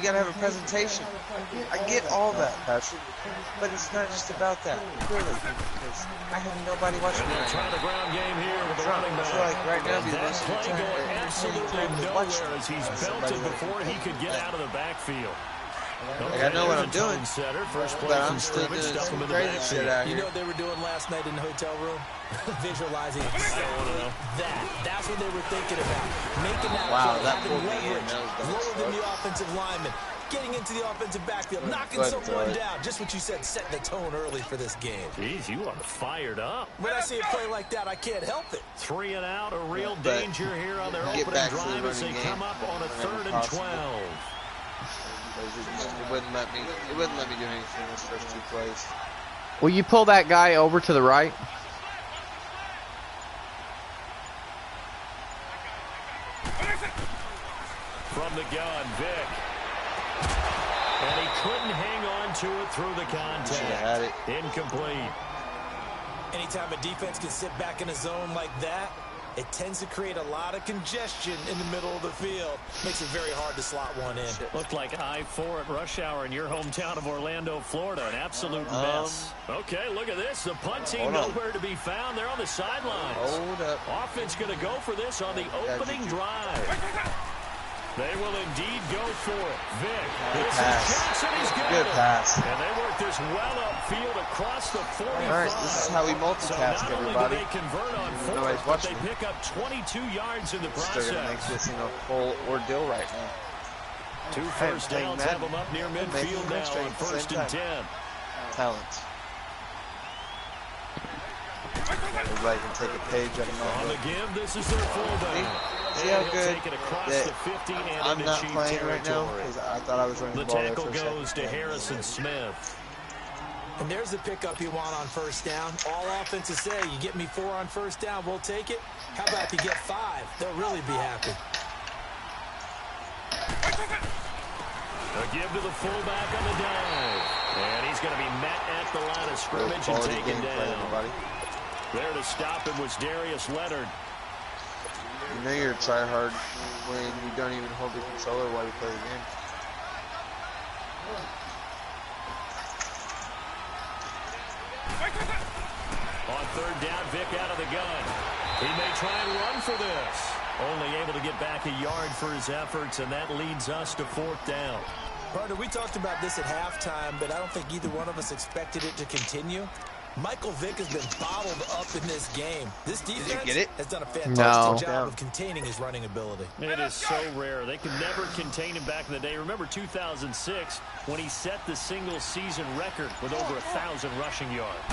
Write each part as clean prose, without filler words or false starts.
you gotta have a presentation. I get all that, Patrick, but it's not just about that. Clearly, because I have nobody watching me. Trying the ground game here with the running back. I feel like right now, the that play going absolutely nowhere as he's belted before he could get out of the backfield. Like, I know what I'm doing, but I'm still doing some crazy shit out here. You know what they were doing last night in the hotel room? Visualizing exactly that. That's what they were thinking about. Making that play, having leverage, lower than the offensive lineman, getting into the offensive backfield, knocking someone down. Just what you said, setting the tone early for this game. Jeez, you are fired up. When I see a play like that, I can't help it. 3 and out, a real danger here on their opening drive as they come up on a 3rd and 12. It wouldn't let me do anything in those first 2 plays. Will you pull that guy over to the right? From the gun, Vic. And he couldn't hang on to it through the contact. Had it. Incomplete. Anytime a defense can sit back in a zone like that, it tends to create a lot of congestion in the middle of the field. Makes it very hard to slot one in. Looked like I-4 at rush hour in your hometown of Orlando, Florida. An absolute mess. Okay, look at this. The punt team nowhere to be found. They're on the sidelines. Hold up. Offense going to go for this on the opening drive. They will indeed go for it. Vic. This is Johnson. He's good pass. And they work this well upfield across the 45. All right, this is how we multitask, so everybody. They convert on 4th, but they pick up 22 yards in the process. Still going to make this a full ordeal right now. 2 first downs have them up near midfield now on 1st and 10. Talent. Everybody can take a page out of my book. On the give, this is their fullback. See how good that I'm not playing right now because I thought I was running the ball. The tackle goes to Harrison Smith. And there's the pickup you want on 1st down. All offenses say, you get me 4 on 1st down, we'll take it. How about if you get 5? They'll really be happy. A give to the fullback on the dive. And he's going to be met at the line of scrimmage and taken down. There to stop him was Darius Leonard. You know you're a tryhard when you don't even hold the controller while you play the game. On 3rd down, Vic out of the gun. He may try and run for this. Only able to get back a yard for his efforts, and that leads us to 4th down. Partner, we talked about this at halftime, but I don't think either one of us expected it to continue. Michael Vick has been bottled up in this game. This defense has done a fantastic job of containing his running ability. It is so rare. They could never contain him back in the day. Remember 2006 when he set the single-season record with over 1,000 rushing yards.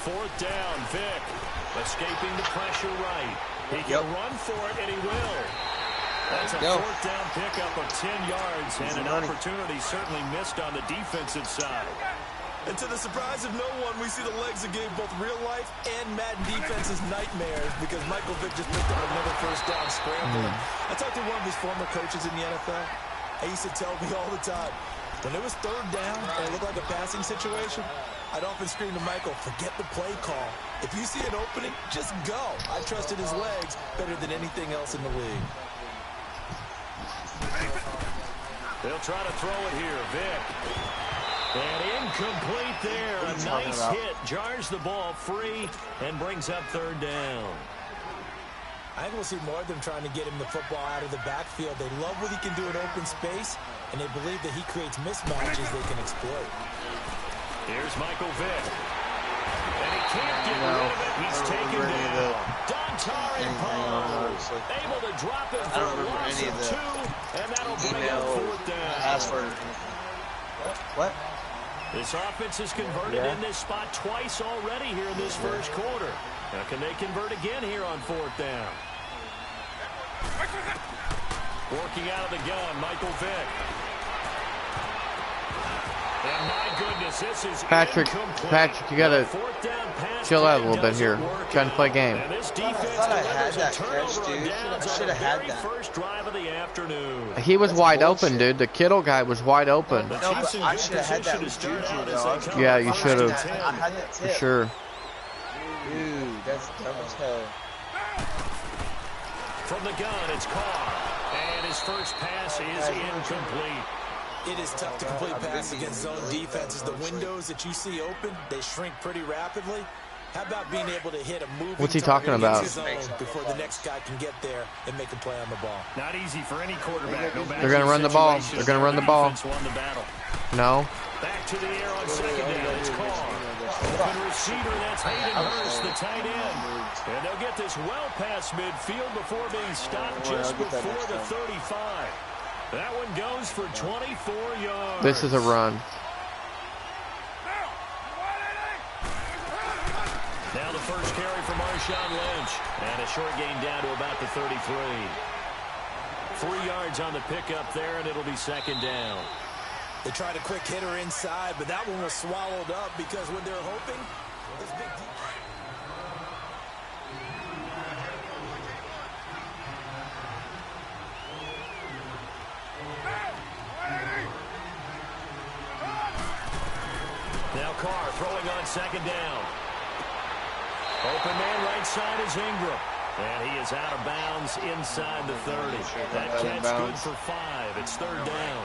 4th down, Vick escaping the pressure right. He can run for it, and he will. That's a 4th down pickup of 10 yards, and an opportunity certainly missed on the defensive side. And to the surprise of no one, we see the legs that gave both real life and Madden defenses nightmares because Michael Vick just picked up another 1st down scramble. I talked to one of his former coaches in the NFL. He used to tell me all the time, when it was 3rd down and it looked like a passing situation, I'd often scream to Michael, forget the play call. If you see an opening, just go. I trusted his legs better than anything else in the league. They'll try to throw it here, Vick. And incomplete there. A nice hit. Jars the ball free and brings up 3rd down. I think we'll see more of them trying to get him the football out of the backfield. They love what he can do in open space, and they believe that he creates mismatches they can exploit. Here's Michael Vick. And he can't get rid of it. He's taken down. Dontari Poe able to drop it for a loss of 2, and that'll bring up 4th down. What? This offense has converted in this spot twice already here in this 1st quarter. Now can they convert again here on 4th down? Working out of the gun, Michael Vick. And my goodness, this is Patrick, you gotta chill out a little bit here. Trying to play a game. And this defense delivers a turnover on downs on the very first drive of the afternoon. He was wide open, dude. The Kittle guy was wide open. No, but I should have had that with Juju, though. Yeah, you should have. I had that tip. For sure. Dude, that's dumb as hell. From the gun, it's Carr. And his first pass is incomplete. It is tough to complete passes against zone defenses. The windows that you see open, they shrink pretty rapidly. How about being able to hit a moving What's he talking about? zone before the next guy can get there and make a play on the ball? Not easy for any quarterback. No, they're going to run the ball. They're going to run the ball. Won the battle. No. Back to the air on second down. It's Carr. Open receiver, that's Hayden Hurst, the tight end. And they'll get this well past midfield before being stopped just before the 35. That one goes for 24 yards. This is a run. Now the first carry for Marshawn Lynch. And a short gain down to about the 33. 3 yards on the pickup there, and it'll be second down. They tried a quick hitter inside, but that one was swallowed up because when they're hoping, this big Now Carr throwing on second down. Open man right side is Ingram. And he is out of bounds inside the 30. That catch good for 5. It's third down.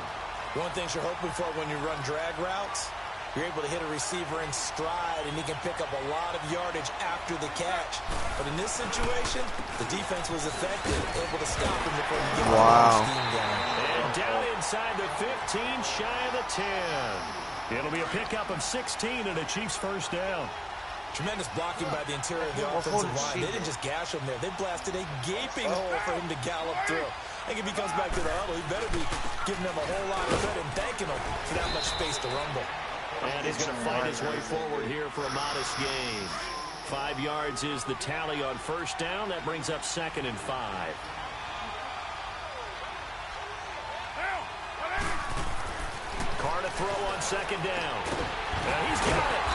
One thing you're hoping for when you run drag routes, you're able to hit a receiver in stride, and he can pick up a lot of yardage after the catch. But in this situation, the defense was effective, able to stop him before he gets the scheme down. And down inside the 15, shy of the 10. It'll be a pickup of 16 and a Chiefs first down. Tremendous blocking by the interior of the offensive line. They didn't just gash him there. They blasted a gaping hole for him to gallop through. I think if he comes back to the huddle, he better be giving them a whole lot of credit and thanking them for that much space to rumble. And he's going to fight his way forward here for a modest gain. 5 yards is the tally on first down. That brings up second and 5. Carr to throw on second down. And he's got it.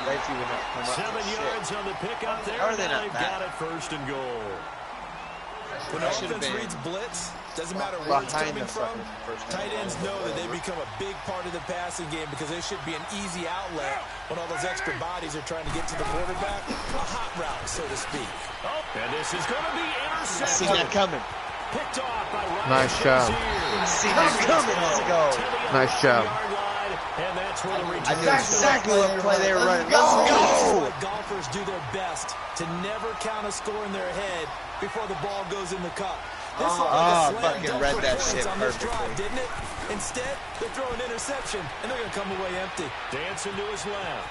7 yards on the pickup there. Now they've got it first and goal. When the offense reads blitz, doesn't matter where it's coming from, tight ends know that they become a big part of the passing game because they should be an easy outlet when all those extra bodies are trying to get to the quarterback. A hot route, so to speak. Oh, and this is going to be intercepted. I seen that coming. Picked off by Ryan Nice job. I seen that coming. Let's go. Nice job. And that's where the I knew exactly what play they were running. Let's go! Golfers do their best to never count a score in their head before the ball goes in the cup. This looked like a fucking read that shit on this drive, perfectly. didn't it? Instead, they throw an interception, and they're going to come away empty. Dancing to his left.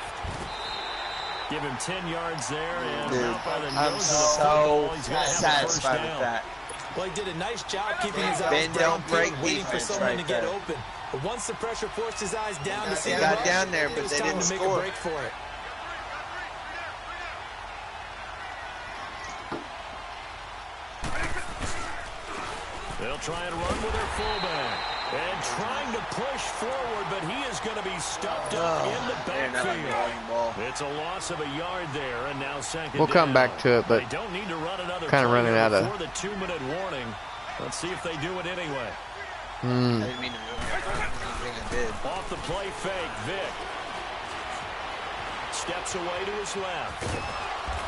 Give him 10 yards there. And Dude, out by the I'm nose so of the ball. He's gonna have a first satisfied down. with that. Well, he did a nice job keeping his eyes Bend, don't break waiting for defense someone right to get there. open. But once the pressure forced his eyes down to see They the got rush, down there, but it was they time didn't to make score. a break for it. They'll try and run with their fullback. And trying to push forward, but he is going to be stuffed up in the backfield. It's a loss of a yard there, and now second We'll come down. back to it, but they don't need to run another kind of play running out of. before the 2-minute warning. Let's see if they do it anyway. I didn't mean to do it. I think I did. Off the play fake, Vic. Steps away to his left.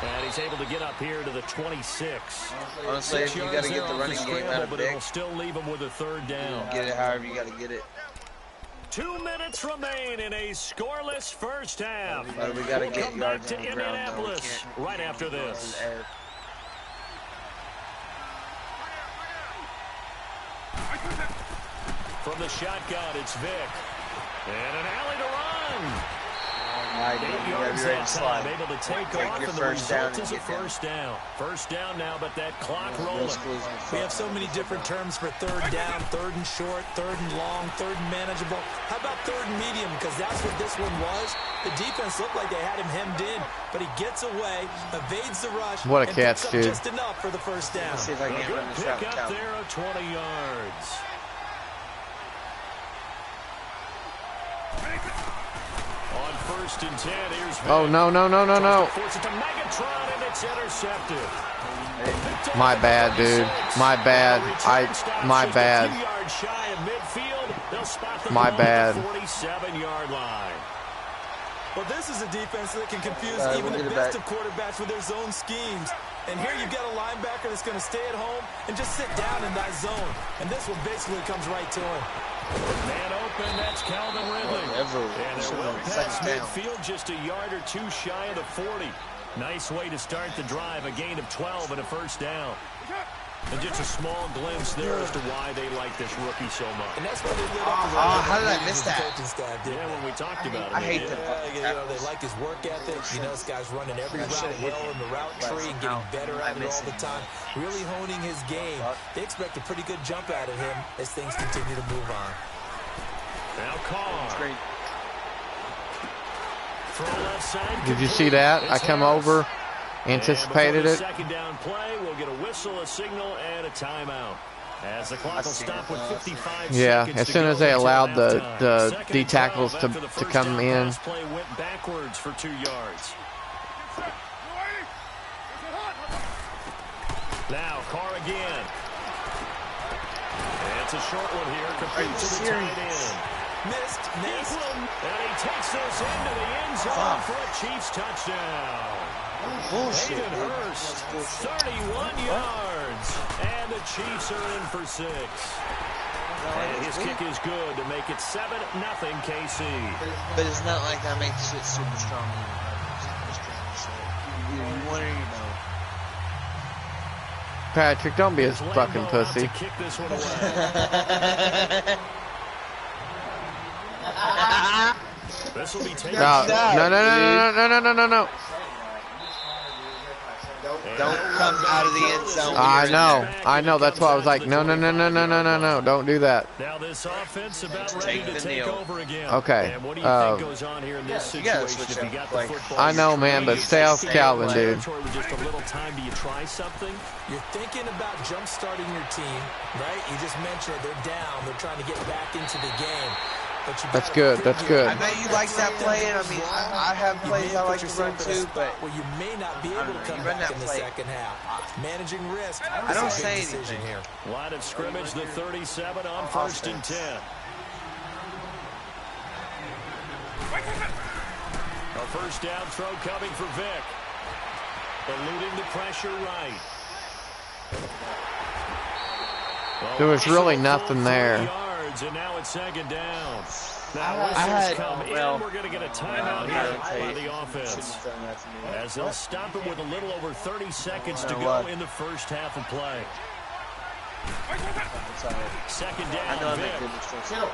And he's able to get up here to the 26. Honestly, if you got to get the running game out of but Vic, it'll still leave him with a third down. get it however you got to get it. 2 minutes remain in a scoreless first half. But we got to We'll get come back yards to on the ground. though. We Indianapolis can't right after go this. through the air. From the shotgun, it's Vic. And an alley to run. 8 8 yards that time, able to take off, your and the first down result is a and get first down. First down now, but that clock No rolling. schools in We front. have so many different terms for third down, third and short, third and long, third and manageable. How about third and medium? Because that's what this one was. The defense looked like they had him hemmed in, but he gets away, evades the rush, What a and catch, picks up dude. just enough for the first down. Let's see if I A can good run this route pick up without. there of 20 yards. On first and 10, here's Vic. Oh, no. Force it to Megatron, and it's intercepted. My bad, dude. My bad. My bad. My bad. 47-yard line. Well, this is a defense that can confuse We'll even get the it best back. of quarterbacks with their zone schemes. And here you've got a linebacker that's going to stay at home and just sit down in that zone. And this one basically comes right to him. Man open, that's Calvin Ridley. And they're well past midfield, just a yard or two shy of the 40. Nice way to start the drive, a gain of 12 and a first down. And just a small glimpse there as to why they like this rookie so much. And that's why they lit up how did I miss that? Yeah, when we talked about it. I hate them. They like his work ethic. You know, this guy's running every route well in the route tree and getting better at it all the time. Really honing his game. They expect a pretty good jump out of him as things continue to move on. Now Carr. Did you see that? I come over, anticipated it. Second down play, we'll get a whistle, a signal, and a timeout. As the clock will stop with 55 seconds. As soon as they allowed the D tackles to come in. Play went backwards for 2 yards. Now Carr again. And it's a short one here, complete to the tight end. Missed. And he takes this into the end zone for a Chiefs touchdown. Bullshit. Hayden Hurst, 31 yards. And the Chiefs are in for 6. And his kick is good to make it 7-0 KC. But it's not like that makes it super strong. You want to, Patrick, don't be a fucking pussy. Kick this one away. This will be taken. No. Don't come out of the end zone. I know. That's why I was like, no. Don't do that. Now this offense about ready to take over again. Okay. And what do you think goes on here in this situation? If you got the football, I know, man, but stay off Calvin, dude. With just a little time, do you try something? You're thinking about jump-starting your team, right? You just mentioned they're down. They're trying to get back into the game. That's good. That's good. I bet you like that play, and I mean, I have plays I like to run too, but you may not be able to come back in the second half. Managing risk. I don't say anything here. Line of scrimmage, the 37 on 1st and 10. A first down throw coming for Vic. Eluding the pressure right. There was really nothing there. And now it's second down. Now whistles come in. We're going to get a timeout here by the offense. As they'll stop it with a little over 30 seconds to go in the first half of play. Second down, Vic.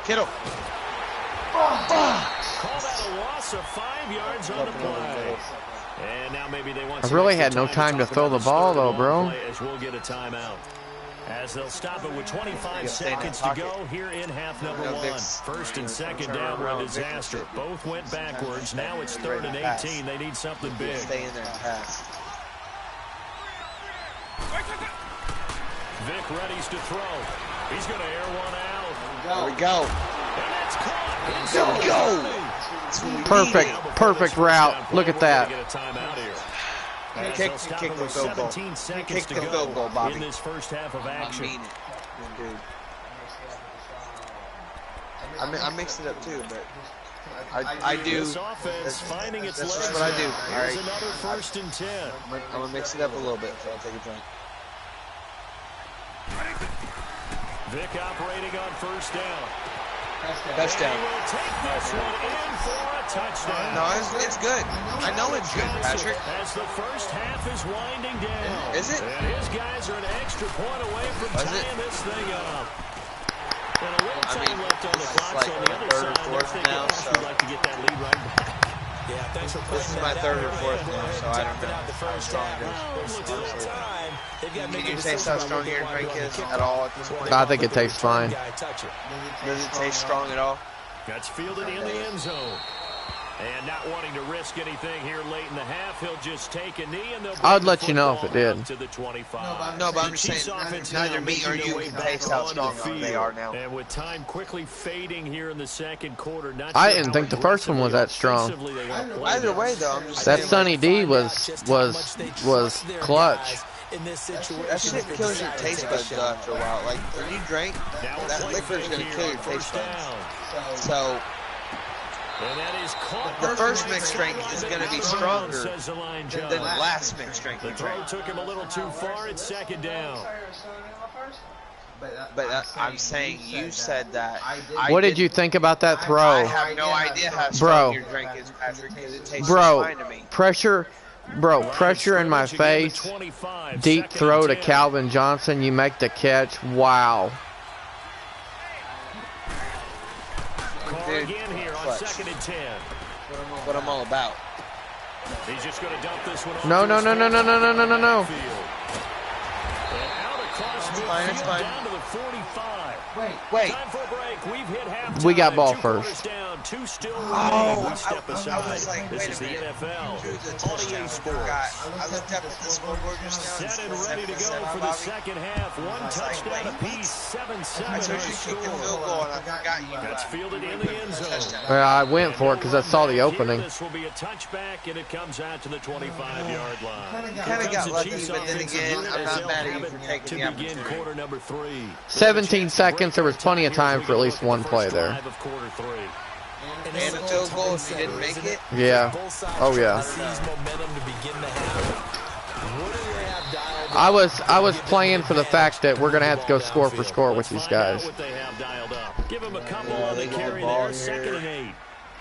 Kittle. Call that a loss of 5 yards on the play. And now maybe they want I really had no time to throw the ball, though, bro. As we'll get a timeout. As they'll stop it with 25 seconds to go here in half number 1. First and second down were a disaster. Both went backwards. Now it's 3rd and 18. They need something big. Stay in there and pass. Vic readies to throw. He's going to air one out. There we go. And it's caught. There we go. Perfect route. Look at that. Get a timeout here. Kick the field goal. Kick the field goal, Bobby. In this first half of action. I mean it, dude. I mix it up too, but I do. This offense finding its that's legs. just what I do. All right. Here's another 1st and 10. I'm gonna mix it up a little bit, so I'll take a drink. Vic operating on first down. Touchdown. And he will take this one in for a touchdown. No, it's good. I know it's good, Patrick. As the first half is winding down. Is it? And his guys are an extra point away from tying this thing up. And a little time left on the clock, so on the other side, they're thinking, we'd like to get that lead right back. Yeah, thanks for This is my 3rd or 4th now, so I don't know how strong it is. Can you taste how strong your drink is at all at this point? I think it tastes fine. Does it taste strong at all? That's fielded in the end zone. And not wanting to risk anything here late in the half, he'll just take a knee and they'll I'd let you know if it did. To the 25. No, but I'm just saying, neither me or you can taste how strong they are now. And with time quickly fading here in the second quarter, I didn't think the first one was that strong. Either way, though, I'm just that saying, Sunny D was clutch. In this situation, that shit kills your taste buds though after a while. Like when you drink, that liquor's gonna kill your taste buds. So And that is caught. The first mixed strength is going to be stronger than the last mixed strength. The throw took him a little too far. It's second down. But I'm saying you said that. What did you think about that throw? I have no idea how strong your drink is, Patrick, because it tastes Bro, fine to me. pressure in my face. Deep throw to Calvin Johnson. You make the catch. Wow. Dude, again here on 2nd and 10. What I'm all about. He's just going to dump this one. No. And out across midfield, It's fine. down to the 45. Wait. Time for a break. We've hit halftime. We got ball 2 first. quarters down, 2 still remaining. Oh, We step aside. I was like, This wait is a the minute. NFL. Dude, the On touchdown EA Sports. forgot. I looked up at the scoreboard just now. Set and ready to go for the second half. One touchdown apiece, 7-7 I told our you to kick the score. field goal, and I forgot you. That's fielded in the end zone. Well, I went for it because I saw the opening. This will be a touchback, and it comes out to the 25-yard line. Kind of got lucky, but then again, I'm not mad at you for taking the To begin opportunity. quarter number 3. 17 seconds. There was plenty of time for at least one play there. Of quarter 3. And a field goal if you didn't make it. Yeah. Oh yeah. I was playing for the fact that we're gonna have to go score for score with these guys. What they have dialed up. Give them a couple on the carry there. 2nd and 8.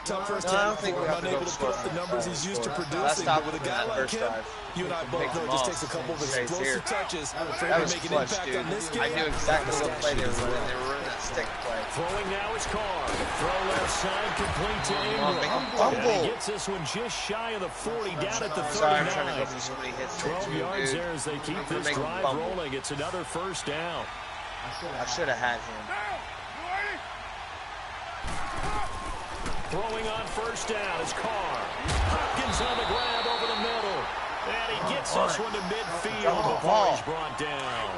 Tough first No, I don't half, think we have to unable go to put up the numbers he's used to producing. But with a guy like him, you and I both know it just takes a couple of explosive touches for him to make an impact on this game. I knew exactly what play they were running. They were running that stick play. Throwing now is Carr. Throw left side, complete to Ingram. Make him And fumble. he gets this one just shy of the 40, down at the 39. Sorry, I'm trying to go through so many hits. 12 yards there as they keep this Make him drive fumble. rolling. It's another first down. I should have had him. Throwing on first down is Carr. Hopkins on the grab over the middle. And he gets this one to midfield before he's brought down.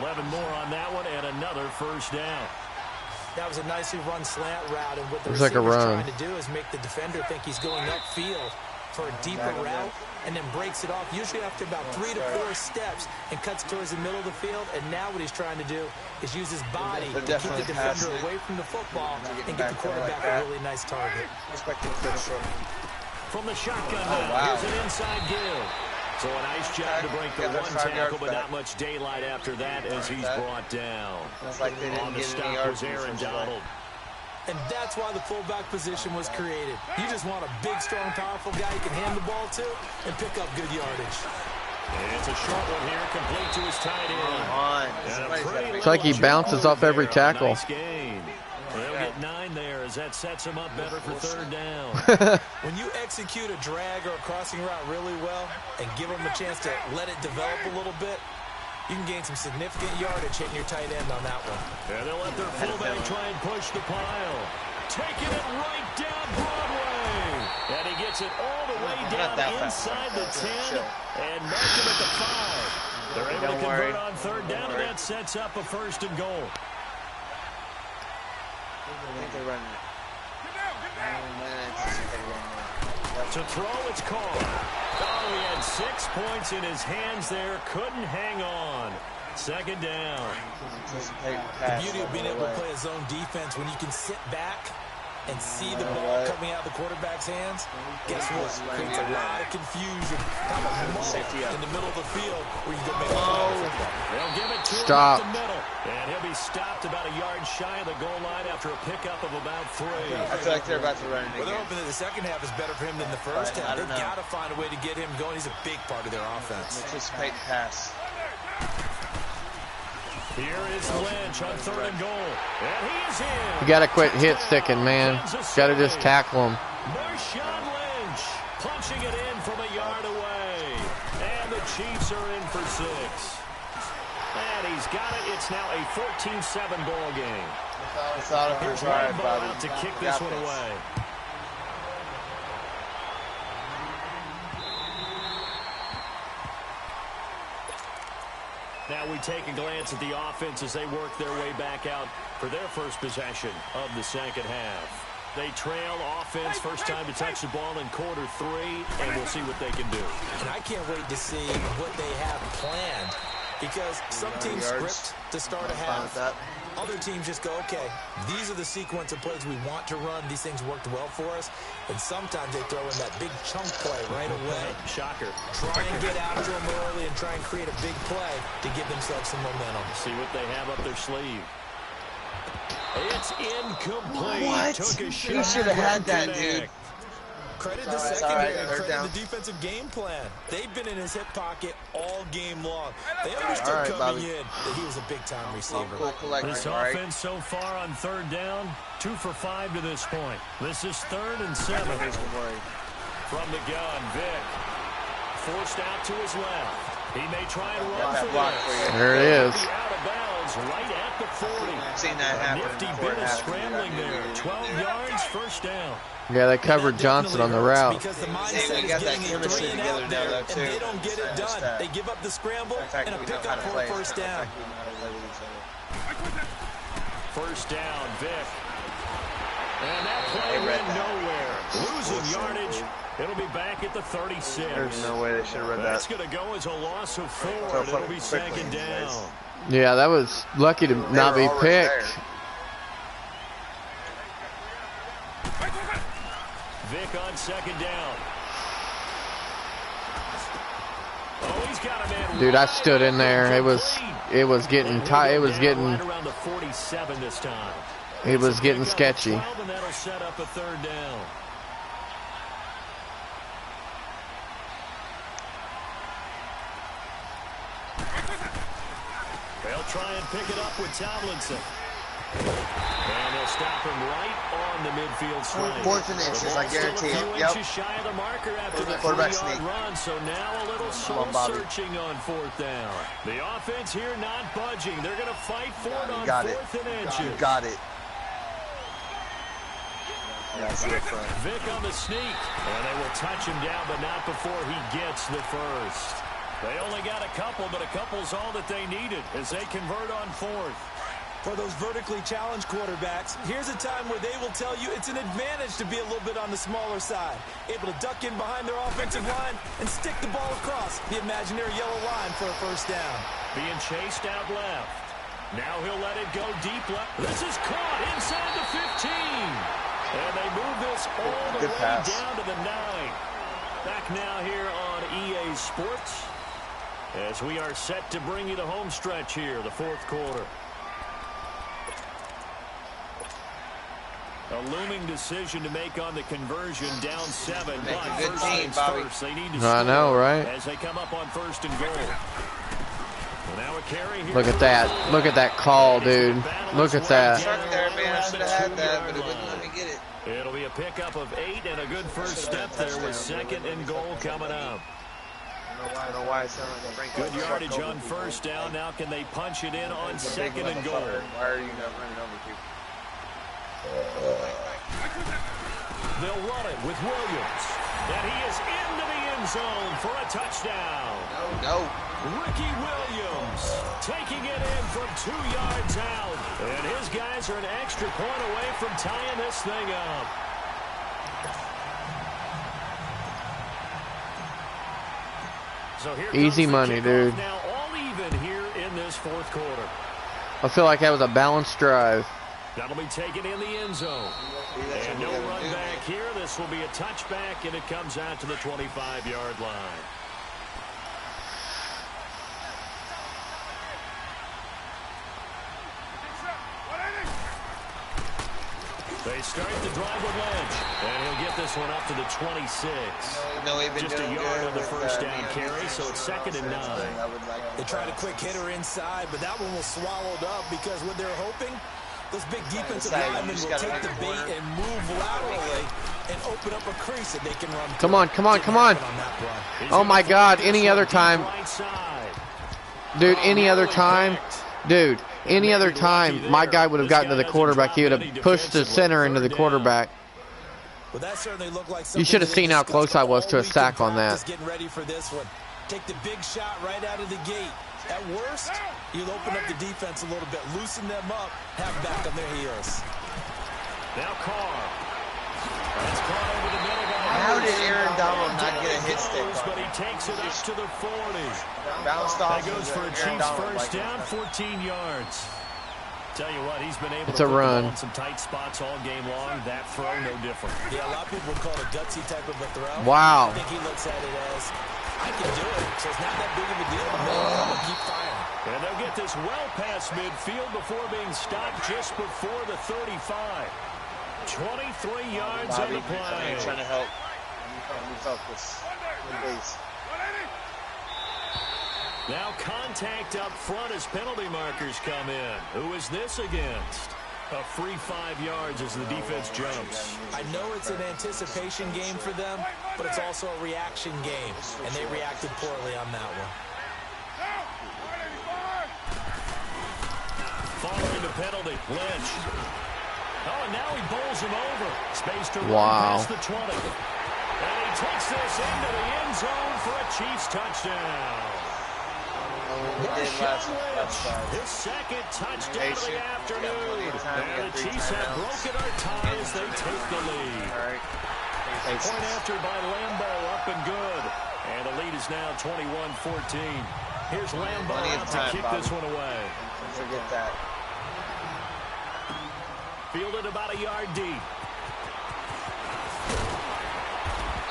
11 more on that one and another first down. That was a nicely run slant route, and what the Looks like a receiver's run. trying to do is make the defender think he's going upfield for a deeper route, and then breaks it off, usually after about 3 to 4 steps, and cuts towards the middle of the field. And now what he's trying to do is use his body to keep the defender away from the football and get the quarterback a really nice target. From the shotgun now, here's an inside give. So a nice job to break the one tackle, but not much daylight after that as he's brought down. On the stop was Aaron Donald. And that's why the fullback position was created. You just want a big, strong, powerful guy you can hand the ball to and pick up good yardage. And it's a short one here, complete to his tight end. It's like he bounces off every tackle. Nice gain. They'll get 9 there as that sets him up better for third down. When you execute a drag or a crossing route really well and give them a chance to let it develop a little bit, you can gain some significant yardage hitting your tight end on that one. And they'll let their fullback try and push the pile. Taking it right down Broadway. And he gets it all the way down inside the 10 and mark him at the 5. They're able to convert on third down, and that sets up a first and goal. I think they're running it. To throw, it's Carr. Oh, he had 6 points in his hands there. Couldn't hang on. Second down. The beauty of being able to play a zone defense when you can sit back and see the ball coming out of the quarterback's hands, guess what? Creates a lot of confusion. How about in the middle of the field where you can make a football? They'll give it to him Stop. up the middle. And he'll be stopped about a yard shy of the goal line after a pickup of about 3. I feel like they're about to run it Well, they're again. hoping that the second half is better for him than the first half. They've got to find a way to get him going. He's a big part of their offense. Anticipate the pass. Here is Lynch on third and goal. And he is in. You gotta quit hit sticking, man. Gotta just tackle him. Marshawn Lynch punching it in from a yard away. And the Chiefs are in for 6. And he's got it. It's now a 14-7 ball game. Here's Lambeau out to kick this one away. Now we take a glance at the offense as they work their way back out for their first possession of the second half. They trail offense, first time to touch the ball in quarter 3, and we'll see what they can do. And I can't wait to see what they have planned Because some teams script to start a half. Other teams just go, okay, these are the sequence of plays we want to run. These things worked well for us. And sometimes they throw in that big chunk play right away. Shocker. Try and get out to them early and try and create a big play to give themselves some momentum. See what they have up their sleeve. It's incomplete. What? Took a He shot. should have had that, dude. Credit the secondary and credit the defensive game plan. They've been in his hip pocket all game long. They understood coming in that he was a big-time receiver. This offense so far on 3rd down, 2 for 5 to this point. This is 3rd and 7. From the gun, Vic. Forced out to his left. He may try and run for this. There it is. Out of bounds, right at the 40. Seen that happen. Nifty bit of scrambling there. 12 yards, 1st down. Yeah, they covered Johnson on the route. Because the mindset is getting it 3 and out there, and they don't get it done. They give up the scramble and a pickup for a 1st down. 1st down, Vic. And that play went nowhere. Losing yardage. It'll be back at the 36. There's no way they should have read that. That's going to go as a loss of 4. It'll be 2nd down. Yeah, that was lucky to not be picked. Vic on 2nd down. Oh, he's got a man. Dude, I stood in there. It was getting tight. It was getting right around the 47 this time. It was getting sketchy. 12, and that'll set up a 3rd down. They'll try and pick it up with Tomlinson. And they'll stop him right on the midfield stripe. 4th and inches, I guarantee it. Yep. Inches shy of the marker after the quarterback 3-yard sneak. run, so now a little soul searching on 4th down. The offense here not budging. They're going to fight for it on 4th and inches. You got it. Vic on the sneak. And they will touch him down, but not before he gets the first. They only got a couple, but a couple's all that they needed as they convert on 4th. For those vertically challenged quarterbacks, here's a time where they will tell you it's an advantage to be a little bit on the smaller side. Able to duck in behind their offensive line and stick the ball across the imaginary yellow line for a 1st down. Being chased out left. Now he'll let it go deep left. This is caught inside the 15. And they move this all the way down to the 9. Back now here on EA Sports as we are set to bring you the home stretch here, the 4th quarter. A looming decision to make on the conversion, down 7. But first things first, they need to score. I know, right? As they come up on 1st and goal. Well, now a carry here. Look at that. Look at that call, dude. Look at that. There, man. I should have had that, but it wouldn't let me get it. It'll be a pickup of 8 and a good first step there with 2nd and goal coming up. I don't know why it sounded like a good yardage on 1st down. Now can they punch it in on 2nd and goal? Why are you not running over people? They'll run it with Williams. And he is into the end zone for a touchdown. No. Ricky Williams taking it in from 2 yards out. And his guys are an extra point away from tying this thing up. So here easy money, dude. Now all even here in this 4th quarter. I feel like that was a balanced drive. That'll be taken in the end zone. And no run back here. This will be a touchback, and it comes out to the 25-yard line. They start the drive with Lynch, and he'll get this one up to the 26. Just a yard on the first down carry, so it's 2nd and 9. They tried a quick hitter inside, but that one was swallowed up because what they're hoping, those big defensive linemen will take the bait and move laterally and open up a crease that they can run. Come on, come on, come on. Oh, my God. Any other time. Dude, any other time. Dude, any other time, my guy would have gotten to the quarterback. He would have pushed the center into the quarterback. Well, that certainly looked like you should have seen how close I was to a sack on that. Getting ready for this one. Take the big shot right out of the gate. At worst, you'll open up the defense a little bit, loosen them up, have them back on their heels. Now Carr. That's caught over the middle. How did Aaron Donald not get a hit throws, but he takes it up to the 40. Bounced off. That goes for a Chiefs first down, 14 yards. Tell you what, he's been able to put the ball in some tight spots all game long. That throw, no different. Yeah, a lot of people would call it a gutsy type of a throw. Wow. I think he looks at it as, I can do it, so it's not that big of a deal. I'm going to keep firing. And they'll get this well past midfield before being stopped just before the 35. 23 yards on the play. I'm trying to help. You focus. Please. Now contact up front as penalty markers come in. Who is this against? A free 5 yards as the defense jumps. I know it's an anticipation game for them, but it's also a reaction game, and they reacted poorly on that one. Following the penalty, Lynch. Oh, and now he bowls him over. Space to run past the 20. And he takes this into the end zone for a Chiefs touchdown. His second touchdown of the afternoon. And the Chiefs have broken our tie as they take the lead. Point after by Lambeau, up and good. And the lead is now 21-14. Here's Lambeau out to kick this one away. Don't forget that. Fielded about a yard deep.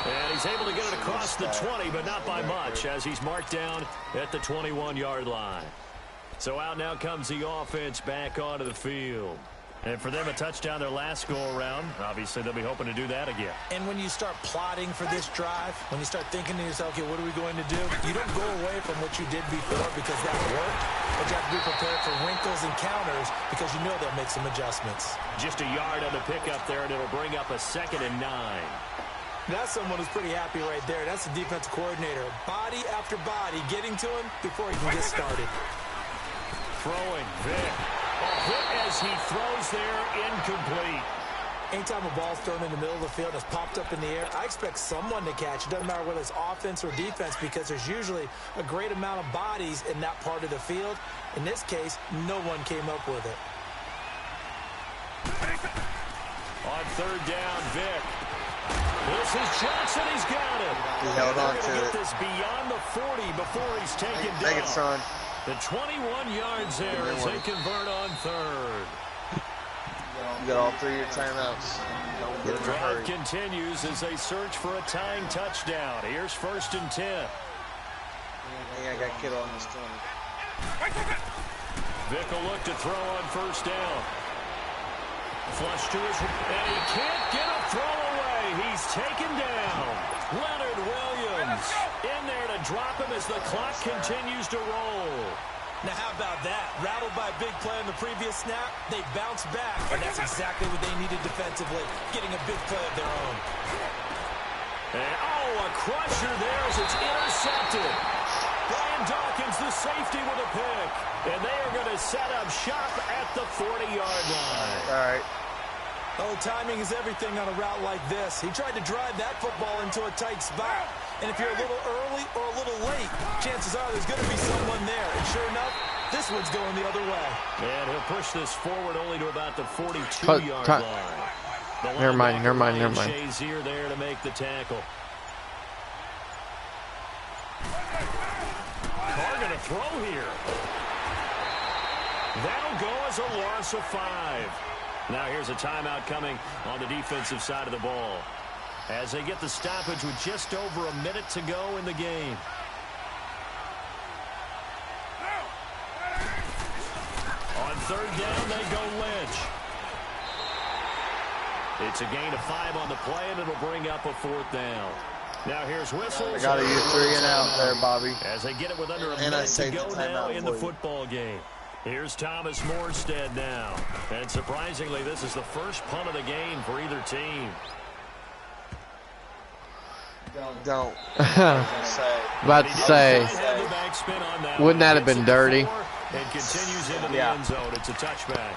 And he's able to get it across the 20, but not by much, as he's marked down at the 21-yard line. So out now comes the offense back onto the field. And for them, a touchdown their last go-around. Obviously, they'll be hoping to do that again. And when you start plotting for this drive, when you start thinking to yourself, okay, what are we going to do? You don't go away from what you did before because that worked, but you have to be prepared for wrinkles and counters because you know they'll make some adjustments. Just a yard on the pickup there, and it'll bring up a 2nd and 9. That's someone who's pretty happy right there. That's the defensive coordinator. Body after body getting to him before he can get started. Throwing, Vic. A hit as he throws there, incomplete. Anytime a ball's thrown in the middle of the field and it's popped up in the air, I expect someone to catch. It doesn't matter whether it's offense or defense because there's usually a great amount of bodies in that part of the field. In this case, no one came up with it. On 3rd down, Vic. This is Johnson. He's got it. He held on to get it. this beyond the 40 before he's taken down. Take it, son. The 21 yards there as they convert on 3rd. You got all 3 of your timeouts. The drive continues as they search for a tying touchdown. Here's 1st and 10. I got Kittle on this 20. Vic will look to throw on 1st down. Flush to his, and he can't get a throw away. He's taken down. Leonard Williams in there to drop him as the clock continues to roll. Now, how about that? Rattled by a big play on the previous snap, they bounce back, and that's exactly what they needed defensively, getting a big play of their own. And, a crusher there as it's intercepted. Brian Dawkins, the safety, with a pick. And they are going to set up shop at the 40-yard line. All right. Oh, timing is everything on a route like this. He tried to drive that football into a tight spot. And if you're a little early or a little late, chances are there's going to be someone there. And sure enough, this one's going the other way. And he'll push this forward only to about the 42-yard line. Never mind. Shazier there to make the tackle. Carr going to throw here. That'll go as a loss of 5. Now here's a timeout coming on the defensive side of the ball as they get the stoppage with just over a minute to go in the game. On 3rd down, they go Lynch. It's a gain of 5 on the play, and it'll bring up a 4th down. Now here's whistles. I got to use 3 and out there, Bobby. As they get it with under a minute to go now in the football game. Here's Thomas Morstead now. And surprisingly, this is the first punt of the game for either team. Don't. About to say, wouldn't that have been dirty? And continues into the end zone. It's a touchback.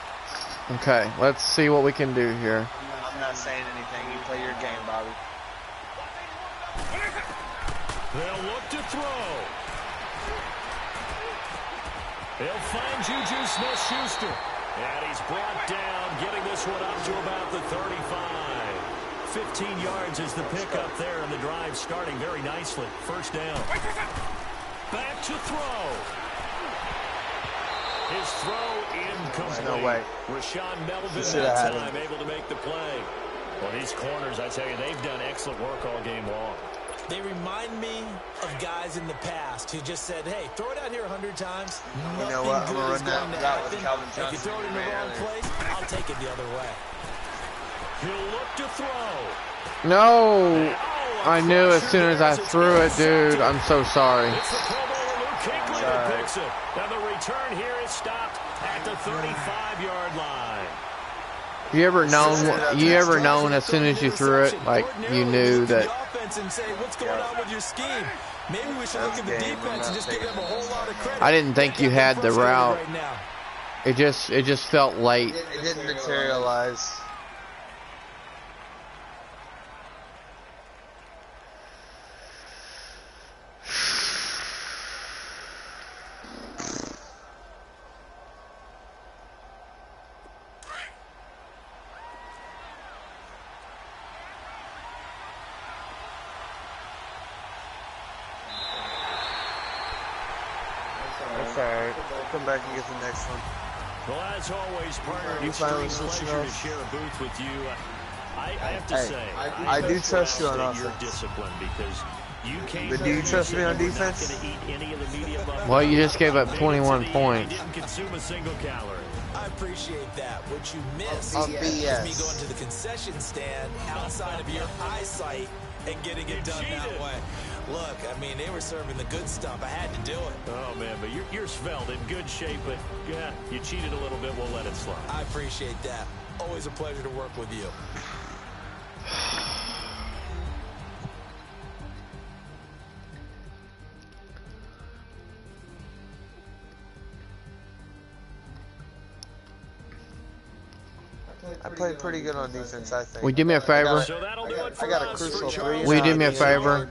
Okay, let's see what we can do here. I'm not saying anything. You play your game, Bobby. They'll look to throw. They'll find Juju Smith-Schuster. And he's brought down, getting this one up to about the 35. 15 yards is the pickup there, and the drive starting very nicely. First down. Back to throw. His throw incomplete. No way. Rashawn Melvin that time able to make the play. Well, these corners, I tell you, they've done excellent work all game long. They remind me of guys in the past who just said, hey, throw it out here 100 times. You know what? I'm going to run that with Calvin If Johnson. you throw it in the wrong place, I'll take it the other way. He'll look to throw. No. I knew as soon as I threw it, dude. I'm so sorry. It's the Pro Bowler Luke Kuechly that picks it. Now the return here is stopped at the 35-yard line. You ever known as soon as you threw it, like you knew that? And say, what's going on with your scheme? Maybe we should look at the defense and just give them a whole lot of credit. I didn't think you had the route. It just felt late. It didn't materialize. Alright, I'll come back and get the next one. Well, as always, partner, it's an extreme pleasure to share a booth with you. I have to say, I do trust you on offense. Your discipline because you came. But do you trust me on defense? Well, you just gave up 21 points. Didn't consume a single calorie. I appreciate that. What you missed is me going to the concession stand outside of your eyesight and getting it done that way. Look, I mean, they were serving the good stuff. I had to do it. Oh, man, but you're svelte, in good shape, but, yeah, you cheated a little bit. We'll let it slide. I appreciate that. Always a pleasure to work with you. I played pretty good on defense, I think. Will you do me a favor? I got a crucial 3. Will you do me a favor?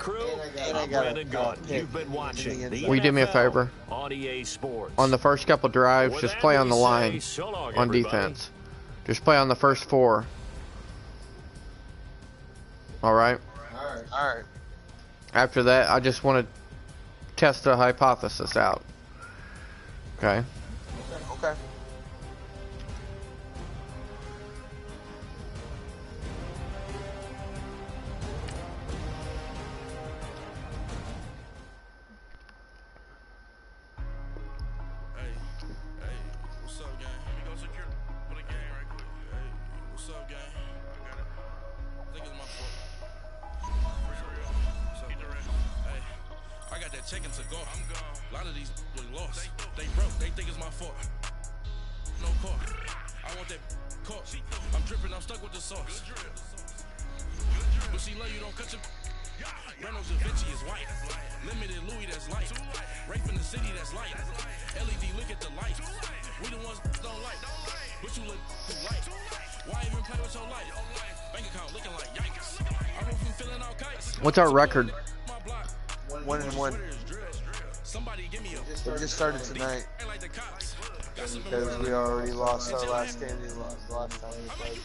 And I got a pick. You've been watching Will you do me a favor? on EA Sports. On the first couple drives, just play on the line on defense. Just play on the first 4. All right? All right. After that, I just want to test the hypothesis out. Okay? Okay. Checking to go. I'm gone. A lot of these really lost. They broke. They think it's my fault. No car. I want that caught. I'm dripping. I'm stuck with the sauce. But she love you. Don't cut your. Reynolds Da Vinci is white. Limited Louis that's light. Rape in the city that's light. LED look at the light. We the ones don't like. But you look too light. Why even play with your life? Bank account looking like yikes. I went from filling out kites. What's our record? 1-1. It just started tonight because we already lost our last game. We lost last time we played.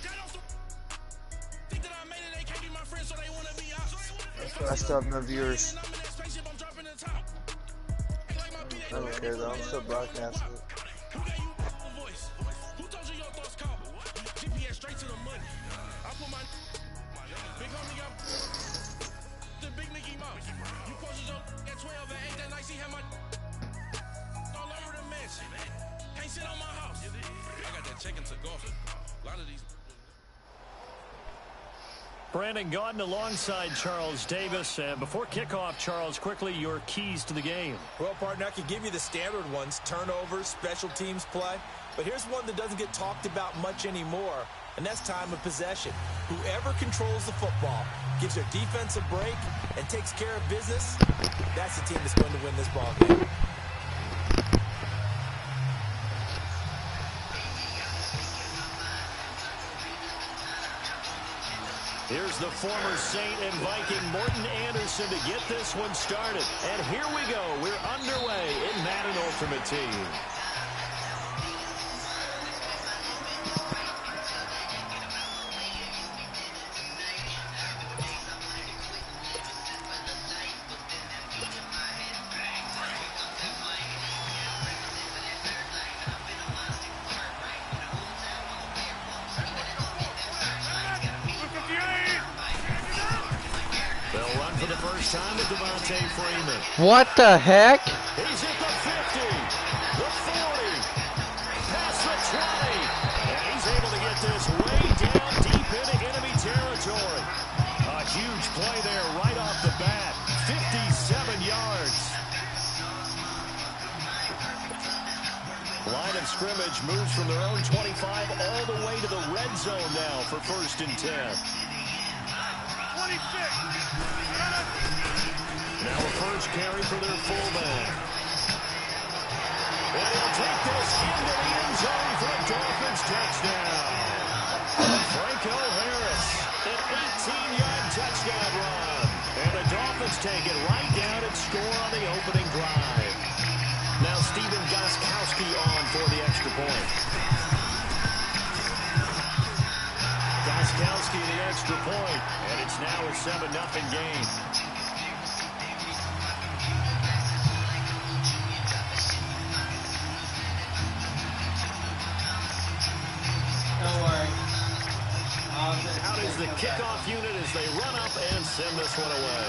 I still have no viewers. I don't care though. I'm still broadcasting it. Brandon Gaudin alongside Charles Davis. And before kickoff, Charles, quickly, your keys to the game. Well, partner, I can give you the standard ones, turnovers, special teams play. But here's one that doesn't get talked about much anymore, and that's time of possession. Whoever controls the football, gives their defense a break, and takes care of business, that's the team that's going to win this ball game. Here's the former Saint and Viking Morton Anderson to get this one started. And here we go. We're underway in Madden Ultimate Team. for the first time to Devontae Freeman. What the heck? He's at the 50, the 40, past the 20. And he's able to get this way down deep into enemy territory. A huge play there right off the bat. 57 yards. Line of scrimmage moves from their own 25 all the way to the red zone now for 1st and 10. Now a first carry for their fullback. And he'll take this into the end zone for a Dolphins touchdown. Franco Harris, an 18-yard touchdown run. And the Dolphins take it right down and score on the opening drive. Now Stephen Gostkowski on for the extra point. Gostkowski the extra point, and it's now a 7-0 game. Don't worry. Out is the kickoff unit as they run up and send this one away.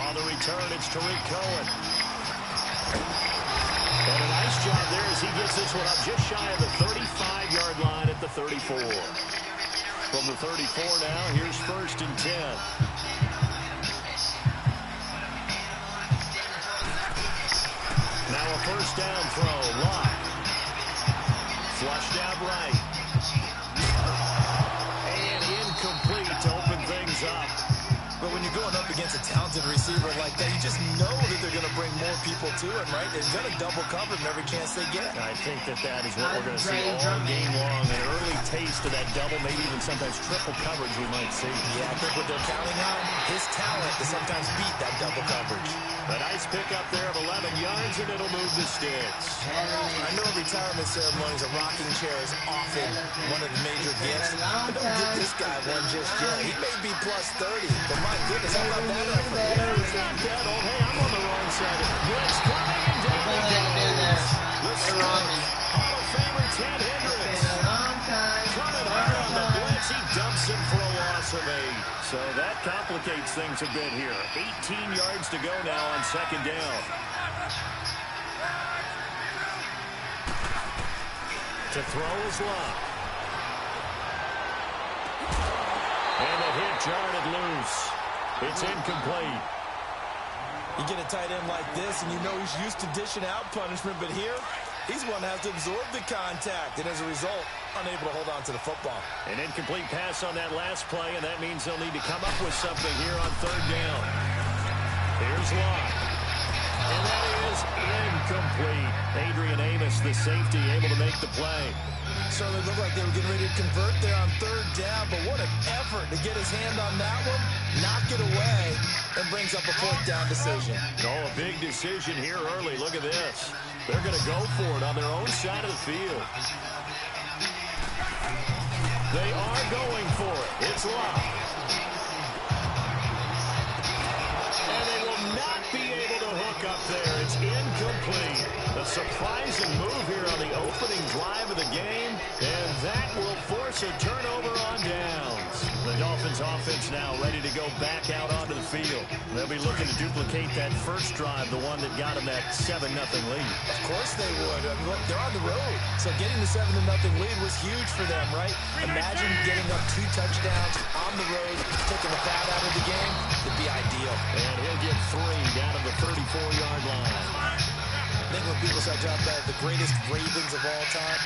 On the return, it's Tariq Cohen. And a nice job there as he gets this one up just shy of the 35-yard line at the 34. From the 34 now, here's 1st and 10. Now a first down throw, Locke. Flushed out right. And incomplete to open things up. But when you're going up against a talented receiver like that, you just know that they're going to bring more people to him, right? They're going to double cover him every chance they get. I think that is what we're going to see all game long. An early taste of that double, maybe even sometimes triple coverage we might see. Yeah, I think what they're counting on, his talent to sometimes beat that double coverage. A nice pickup there of 11 yards, and it'll move the sticks. I know retirement ceremonies, a rocking chair is often one of the major gifts. But don't give this guy one just yet. He may be plus 30, but my goodness, how about that effort? Yeah, it's not bad. Oh, hey, I'm on the wrong side. Blitz coming and down it goes. The Hall of Famer Ted Hendricks. Coming hard on the blitz. He dumps it for a loss of 8. So that complicates things a bit here. 18 yards to go now on 2nd down. To throw is Locke. And the hit jarred it loose. It's incomplete. You get a tight end like this, and you know he's used to dishing out punishment, but here, he's one that has to absorb the contact, and as a result, unable to hold on to the football. An incomplete pass on that last play, and that means they'll need to come up with something here on 3rd down. Here's Locke. And that is incomplete. Adrian Amos, the safety, able to make the play. Certainly looked like they were getting ready to convert there on 3rd down, but what an effort to get his hand on that one, knock it away, and brings up a 4th down decision. Oh, a big decision here early. Look at this. They're going to go for it on their own side of the field. They are going for it. It's Locke. And they will not be able to hook up there. It's incomplete. A surprising move here on the opening drive of the game, and that will force a turnover on downs. The Dolphins offense now ready to go back out onto the field. They'll be looking to duplicate that first drive, the one that got them that 7-0 lead. Of course they would. I mean, look, they're on the road, so getting the 7-0 lead was huge for them, right? Imagine getting up 2 touchdowns on the road, taking the crowd out of the game. Would be ideal. And he'll get 3 down to the 34-yard line. I think when people start talking about the greatest Ravens of all time,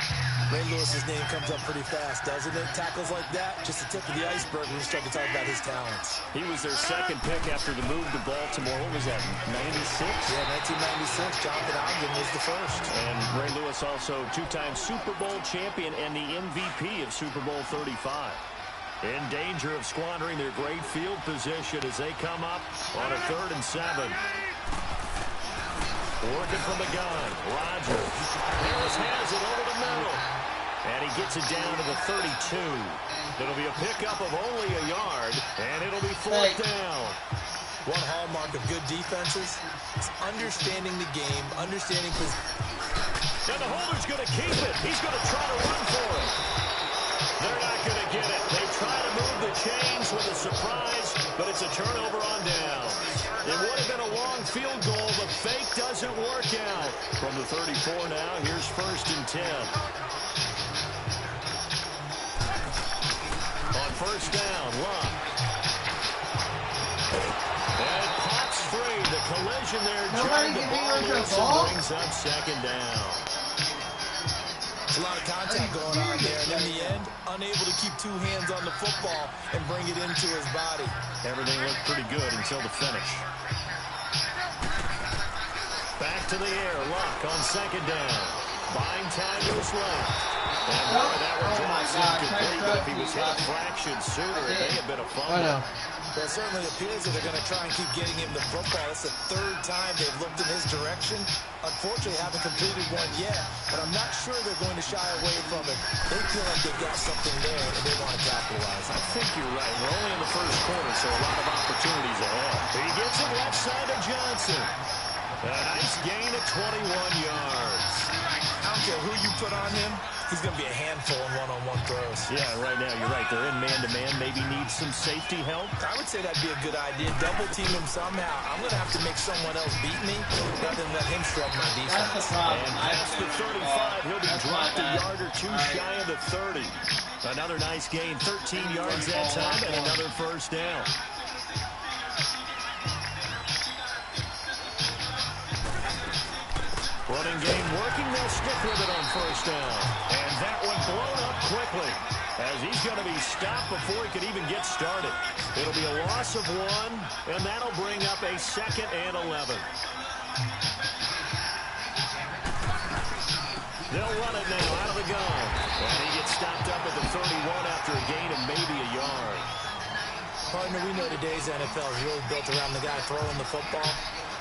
Ray Lewis's name comes up pretty fast, doesn't it? Tackles like that, just the tip of the iceberg when you start to talk about his talents. He was their 2nd pick after the move to Baltimore. What was that, 96? Yeah, 1996. Jonathan Ogden was the first. And Ray Lewis also 2-time Super Bowl champion and the MVP of Super Bowl 35. In danger of squandering their great field position as they come up on a 3rd and 7. Working from the gun, Rodgers. Harris has it over the middle. And he gets it down to the 32. It'll be a pickup of only a yard, and it'll be 4th down. One hallmark of good defenses is understanding the game, understanding his... And the holder's going to keep it. He's going to try to run for it. They're not going to get it. They try to move the chains, goes with a surprise, but it's a turnover on down. It would have been a long field goal, but fake doesn't work out. From the 34 now, here's 1st and 10. On 1st down, Luck. And it pops free. The collision there. Nobody the give me ball a loose ball. and brings up 2nd down. A lot of contact going on there, and in the end, unable to keep 2 hands on the football and bring it into his body. Everything looked pretty good until the finish. Back to the air, Luck on 2nd down. Buying time to his left. And boy, that one drops incomplete, but if he was hit a fraction sooner, it may have been a fumble. I know. Well, it certainly appears that they're going to try and keep getting him the football. It's the 3rd time they've looked in his direction. Unfortunately, haven't completed one yet, but I'm not sure they're going to shy away from it. They feel like they've got something there, and they want to capitalize. I think you're right. We're only in the 1st quarter, so a lot of opportunities ahead. He gets it left side to Johnson. A nice gain of 21 yards. I don't care who you put on him. He's going to be a handful in one-on-one throws. Yeah, right now, you're right. They're in man-to-man. Maybe needs some safety help. I would say that'd be a good idea. Double team him somehow. I'm going to have to make someone else beat me rather than let him shred my defense. That's the problem. And past the 35, he'll be dropped a yard or 2 shy of the 30. Another nice gain, 13 yards that time, and another 1st down. Running game working. They'll stick with it on 1st down. And that one blown up quickly as he's going to be stopped before he could even get started. It'll be a loss of 1, and that'll bring up a 2nd and 11. They'll run it now out of the gun. And he gets stopped up at the 31 after a gain of maybe a yard. Partner, we know today's NFL is really built around the guy throwing the football.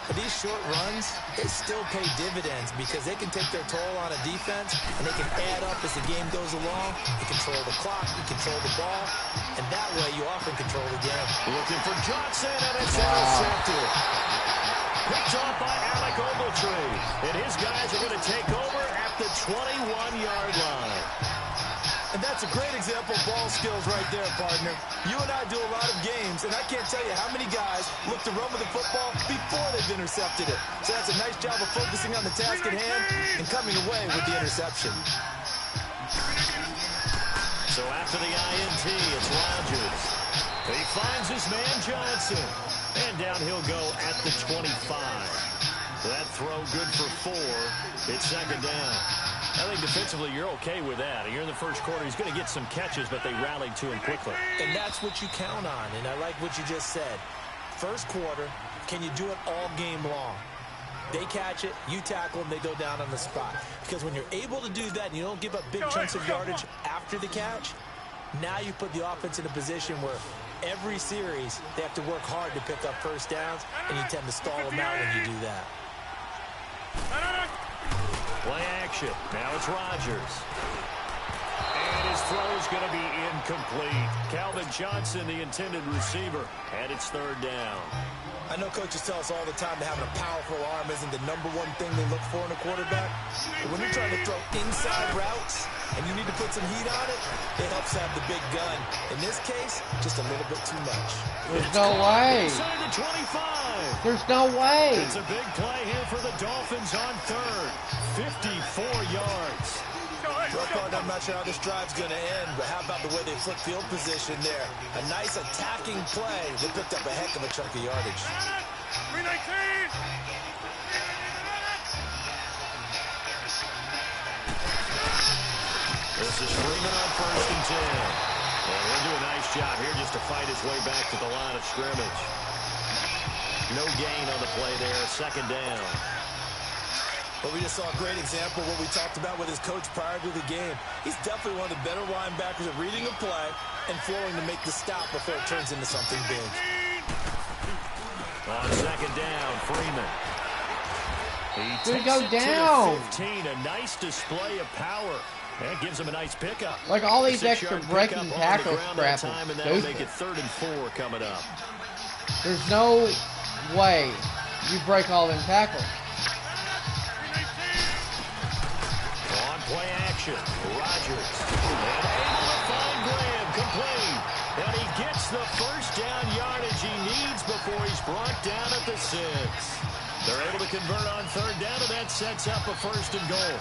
But these short runs, they still pay dividends because they can take their toll on a defense, and they can add up as the game goes along. You control the clock, you control the ball, and that way you often control the game. Looking for Johnson, and it's intercepted. Picked off by Alec Ogletree. And his guys are going to take over at the 21-yard line. And that's a great example of ball skills right there, partner. You and I do a lot of games, and I can't tell you how many guys look to run with the football before they've intercepted it. So that's a nice job of focusing on the task at hand and coming away with the interception. So after the INT, it's Rodgers. He finds his man Johnson. And down he'll go at the 25. That throw good for 4. It's 2nd down. I think defensively you're okay with that. You're in the 1st quarter. He's going to get some catches, but they rallied to him quickly. And that's what you count on, and I like what you just said. 1st quarter, can you do it all game long? They catch it, you tackle them, they go down on the spot. Because when you're able to do that and you don't give up big chunks of yardage after the catch, now you put the offense in a position where every series they have to work hard to pick up 1st downs, and you tend to stall them out when you do that. Play action. Now it's Rodgers. And his throw's going to be incomplete. Calvin Johnson, the intended receiver, and it's 3rd down. I know coaches tell us all the time that having a powerful arm isn't the #1 thing they look for in a quarterback. But when you're trying to throw inside routes and you need to put some heat on it, it helps to have the big gun. In this case, just a little bit too much. There's no way. Inside the 25. There's no way. It's a big play here for the Dolphins on 3rd. 54 yards. Well, partner, I'm not sure how this drive's going to end, but how about the way they flip field position there? A nice attacking play. They picked up a heck of a chunk of yardage. 319. This is Freeman on 1st and 10. And he'll do a nice job here just to fight his way back to the line of scrimmage. No gain on the play there. 2nd down. But we just saw a great example of what we talked about with his coach prior to the game. He's definitely one of the better linebackers at reading a play and flowing to make the stop before it turns into something big. On 2nd down, Freeman. He Dude, takes go it down. to the 15. A nice display of power. That gives him a nice pickup. Like all these 6-yard extra breaking pickup on the tackles ground that crap time, is and that'll stupid. make it 3rd and 4 coming up. There's no way you break all them tackles. On play action, Rodgers. And able to find Graham, complete. And he gets the 6. They're able to convert on third down, and that sets up a 1st and goal.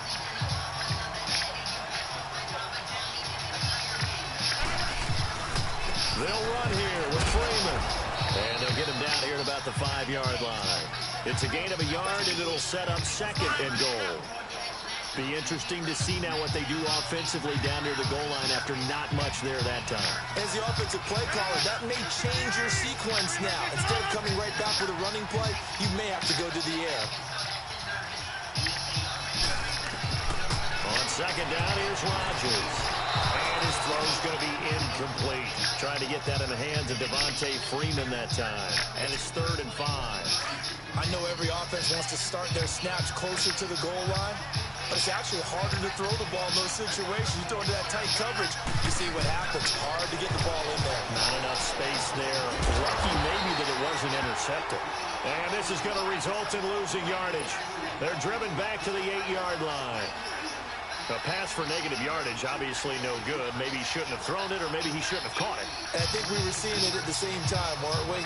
They'll run here with Freeman. And they'll get him down here at about the 5-yard line. It's a gain of a yard, and it'll set up 2nd and goal. Be interesting to see now what they do offensively down near the goal line after not much there that time. As the offensive play caller, that may change your sequence now. Instead of coming right back with a running play, you may have to go to the air. On 2nd down, here's Rodgers. And his throw's going to be incomplete. Trying to get that in the hands of Devontae Freeman that time. And it's 3rd and 5. I know every offense wants to start their snaps closer to the goal line, but it's actually harder to throw the ball in those situations. You throw into that tight coverage, you see what happens. Hard to get the ball in there. Not enough space there. Lucky maybe that it wasn't intercepted. And this is going to result in losing yardage. They're driven back to the 8-yard line. A pass for negative yardage, obviously no good. Maybe he shouldn't have thrown it, or maybe he shouldn't have caught it. And I think we were seeing it at the same time, weren't we?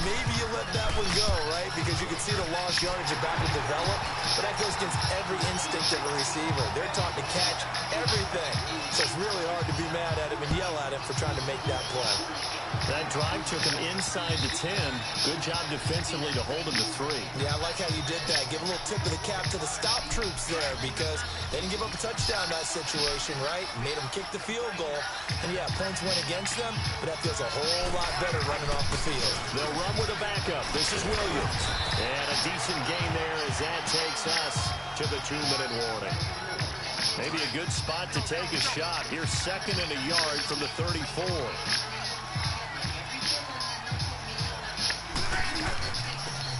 Maybe you let that one go, right? Because you can see the lost yardage about to develop. But that goes against every instinct of a receiver. They're taught to catch everything. So it's really hard to be mad at him and yell at him for trying to make that play. That drive took him inside the 10. Good job defensively to hold him to 3. Yeah, I like how you did that. Give a little tip of the cap to the stop troops there, because they didn't give up a touchdown in that situation, right? Made them kick the field goal. And yeah, points went against them, but that feels a whole lot better running off the field. They'll run with a backup. This is Williams. And a decent gain there as that takes us to the 2-minute warning. Maybe a good spot to take a shot. Here's 2nd and a yard from the 34.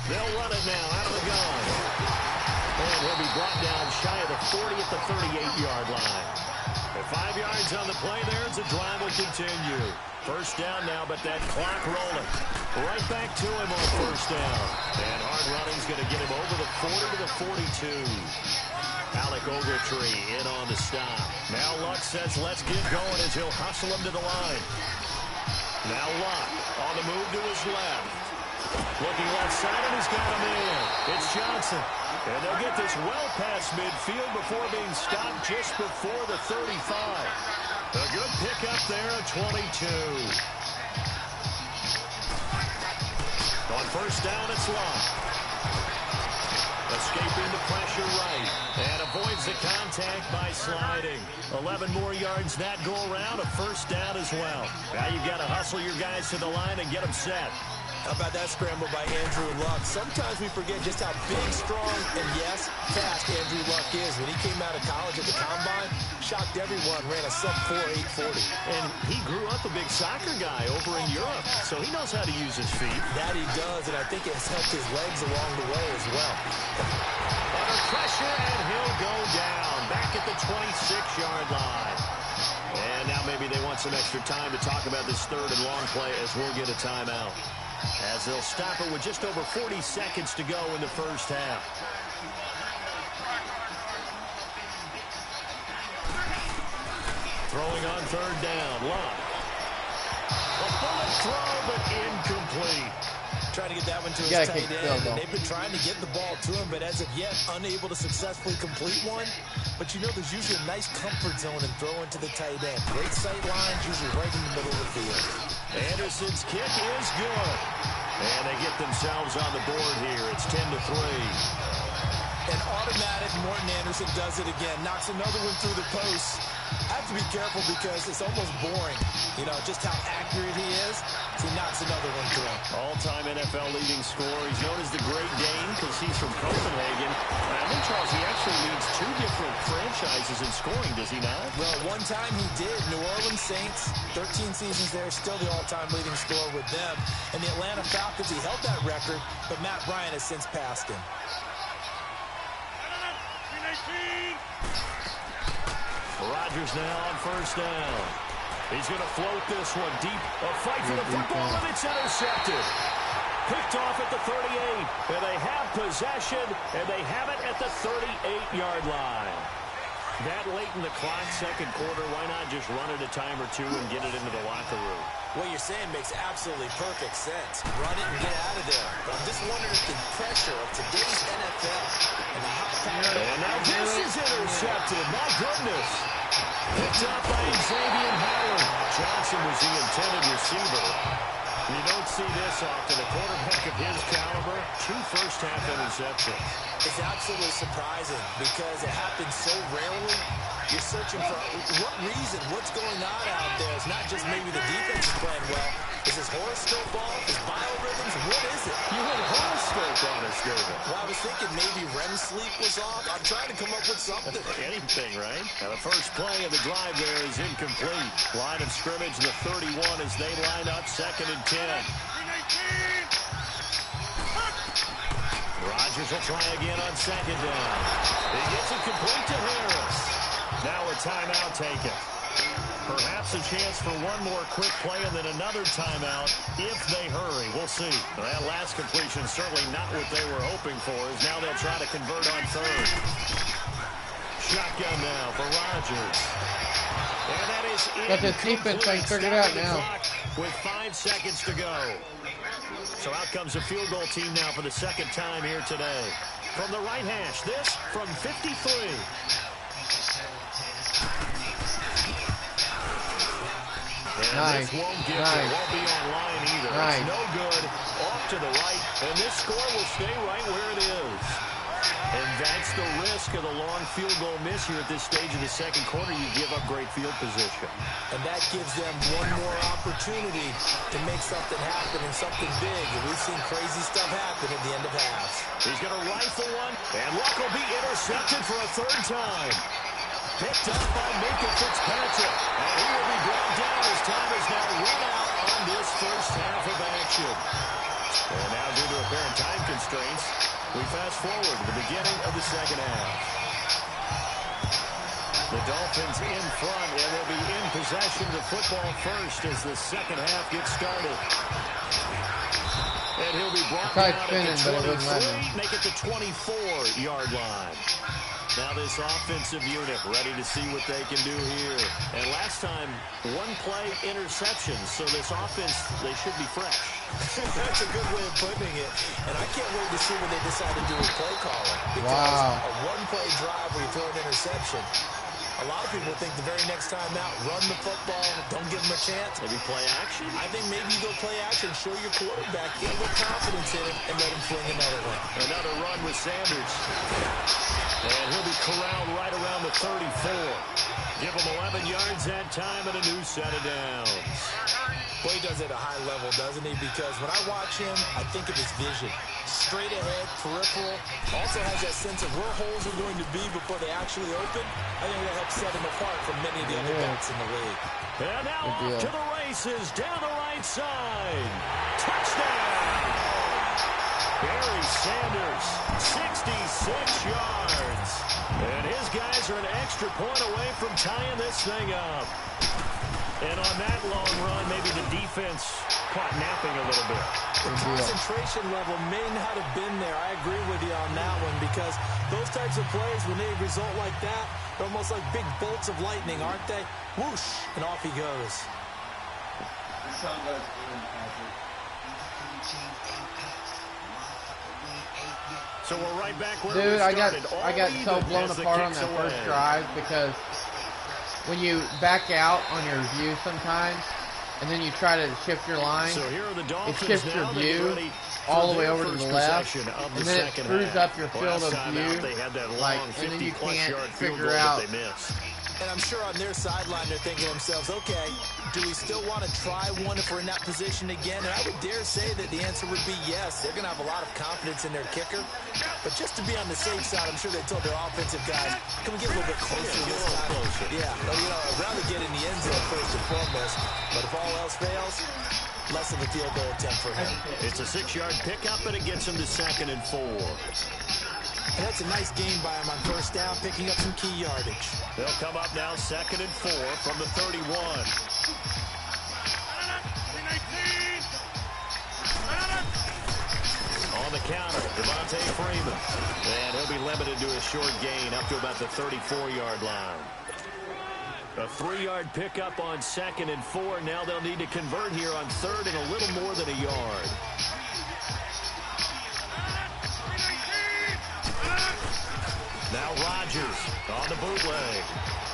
They'll run it now out of the gun. And he'll be brought down shy of the 40 at the 38-yard line. At 5 yards on the play there, the drive will continue. 1st down now, but that clock rolling. Right back to him on 1st down. And hard running's going to get him over the 40 to the 42. Alec Ogletree in on the stop. Now Luck says let's get going as he'll hustle him to the line. Now Luck on the move to his left. Looking left side, and he's got him in. It's Johnson. And they'll get this well past midfield before being stopped just before the 35. A good pickup there at 22. On 1st down, it's Luck. Escaping the pressure right. And avoids the contact by sliding. 11 more yards that go around. A 1st down as well. Now you've got to hustle your guys to the line and get them set. How about that scramble by Andrew Luck? Sometimes we forget just how big, strong, and yes, fast Andrew Luck is. When he came out of college at the Combine, shocked everyone, ran a sub-4 840. And he grew up a big soccer guy over in Europe, so he knows how to use his feet. That he does, and I think it has helped his legs along the way as well. Under pressure, and he'll go down back at the 26-yard line. And now maybe they want some extra time to talk about this 3rd and long play as we'll get a timeout. As they'll stop it with just over 40 seconds to go in the 1st half. Throwing on 3rd down, Luck. A bullet throw, but incomplete. Trying to get that one to his tight end. And they've been trying to get the ball to him, but as of yet, unable to successfully complete one. But you know there's usually a nice comfort zone in throwing to the tight end. Great sight lines, usually right in the middle of the field. Anderson's kick is good. And they get themselves on the board here. It's 10-3. An automatic Morton Anderson does it again. Knocks another one through the post. I have to be careful because it's almost boring. You know, just how accurate he is. So he knocks another one through. All-time NFL leading scorer. He's known as the Great Dane because he's from Copenhagen. And I think, Charles, he actually leads 2 different franchises in scoring, does he not? Well, one time he did. New Orleans Saints, 13 seasons there, still the all-time leading scorer with them. And the Atlanta Falcons, he held that record, but Matt Bryant has since passed him. Rodgers now on 1st down. He's going to float this one deep. A fight for the football, and it's intercepted. Picked off at the 38. And they have possession, and they have it at the 38-yard line. That late in the clock, second quarter, why not just run it a time or two and get it into the locker room? What you're saying makes absolutely perfect sense. Run it and get out of there. But I'm just wondering if the pressure of today's NFL and the high power... And now this is intercepted. My goodness. Picked up by Xavier Howard. Johnson was the intended receiver. You don't see this often. A quarterback of his caliber, 2 first-half interceptions. It's absolutely surprising because it happens so rarely. You're searching for what reason, what's going on out there. It's not just maybe the defense is playing well. Is this horoscope off? Is biorhythms? What is it? You had a horoscope on us, David. Well, I was thinking maybe REM sleep was off. I'm trying to come up with something. Anything, right? Now the first play of the drive there is incomplete. Line of scrimmage, the 31 as they line up, 2nd and 10. Rodgers will try again on 2nd down. He gets it complete to Harris. Now a timeout taken. Perhaps a chance for one more quick play and then another timeout if they hurry. We'll see. That last completion certainly not what they were hoping for, as now they'll try to convert on 3rd. Shotgun now for Rodgers. And that is Got this defense thing figured out now. With 5 seconds to go. So out comes a field goal team now for the 2nd time here today. From the right hash, this from 53. And nice. this won't get nice. won't be online either. Nice. It's no good. Off to the right. And this score will stay right where it is. And that's the risk of the long field goal miss here at this stage of the 2nd quarter. You give up great field position. And that gives them one more opportunity to make something happen and something big. And we've seen crazy stuff happen at the end of halves. He's going to rifle one. And Luck will be intercepted for a 3rd time. Picked up by Minka Fitzpatrick. And he will be brought down as time is now run out on this first half of action. And now due to apparent time constraints, we fast forward to the beginning of the 2nd half. The Dolphins in front and will be in possession of the football first as the 2nd half gets started. And he'll be brought down at the 23, make it the 24-yard line. Now this offensive unit ready to see what they can do here. And last time, 1-play interceptions. So this offense, they should be fresh. That's a good way of putting it. And I can't wait to see when they decide to do a play calling. Because a 1-play drive where you throw an interception, a lot of people think the very next time out, run the football, don't give them a chance. Maybe play action? I think maybe you go play action, show your quarterback, get a little confidence in him, and let him fling another one. Another run with Sanders. And he'll be corralled right around the 34. Give him 11 yards that time and a new set of downs. Boy, he does it at a high level, doesn't he? Because when I watch him, I think of his vision. Straight ahead, peripheral. Also has that sense of where holes are going to be before they actually open. I think that helps set him apart from many of the other backs in the league. And now off to the races, down the right side. Touchdown! Barry Sanders, 66 yards. And his guys are an extra point away from tying this thing up. And on that long run, maybe the defense caught napping a little bit. The concentration level may not have been there. I agree with you on that one because those types of plays, when they result like that, they're almost like big bolts of lightning, aren't they? Whoosh, and off he goes. So we're right back where Dude, we started. I got so blown apart on that first drive because when you back out on your view sometimes, and then you try to shift your line, so here are the Dolphins, it shifts your view all the way over to the left, and then it screws up your field of view, and then you can't figure out. And I'm sure on their sideline they're thinking to themselves, okay, do we still want to try one if we're in that position again? And I would dare say that the answer would be yes. They're going to have a lot of confidence in their kicker. But just to be on the safe side, I'm sure they told their offensive guys, can we get a little bit closer this time? Yeah, well, you know, I'd rather get in the end zone first and foremost. But if all else fails, less of a field goal attempt for him. It's a 6-yard pickup, and it gets him to 2nd and 4. And that's a nice gain by him on first down, picking up some key yardage. They'll come up now 2nd and 4 from the 31. On the counter, Devontae Devontae Freeman. And he'll be limited to a short gain up to about the 34-yard line. A 3-yard pickup on 2nd and 4. Now they'll need to convert here on 3rd and a little more than a yard. Now Rodgers on the bootleg.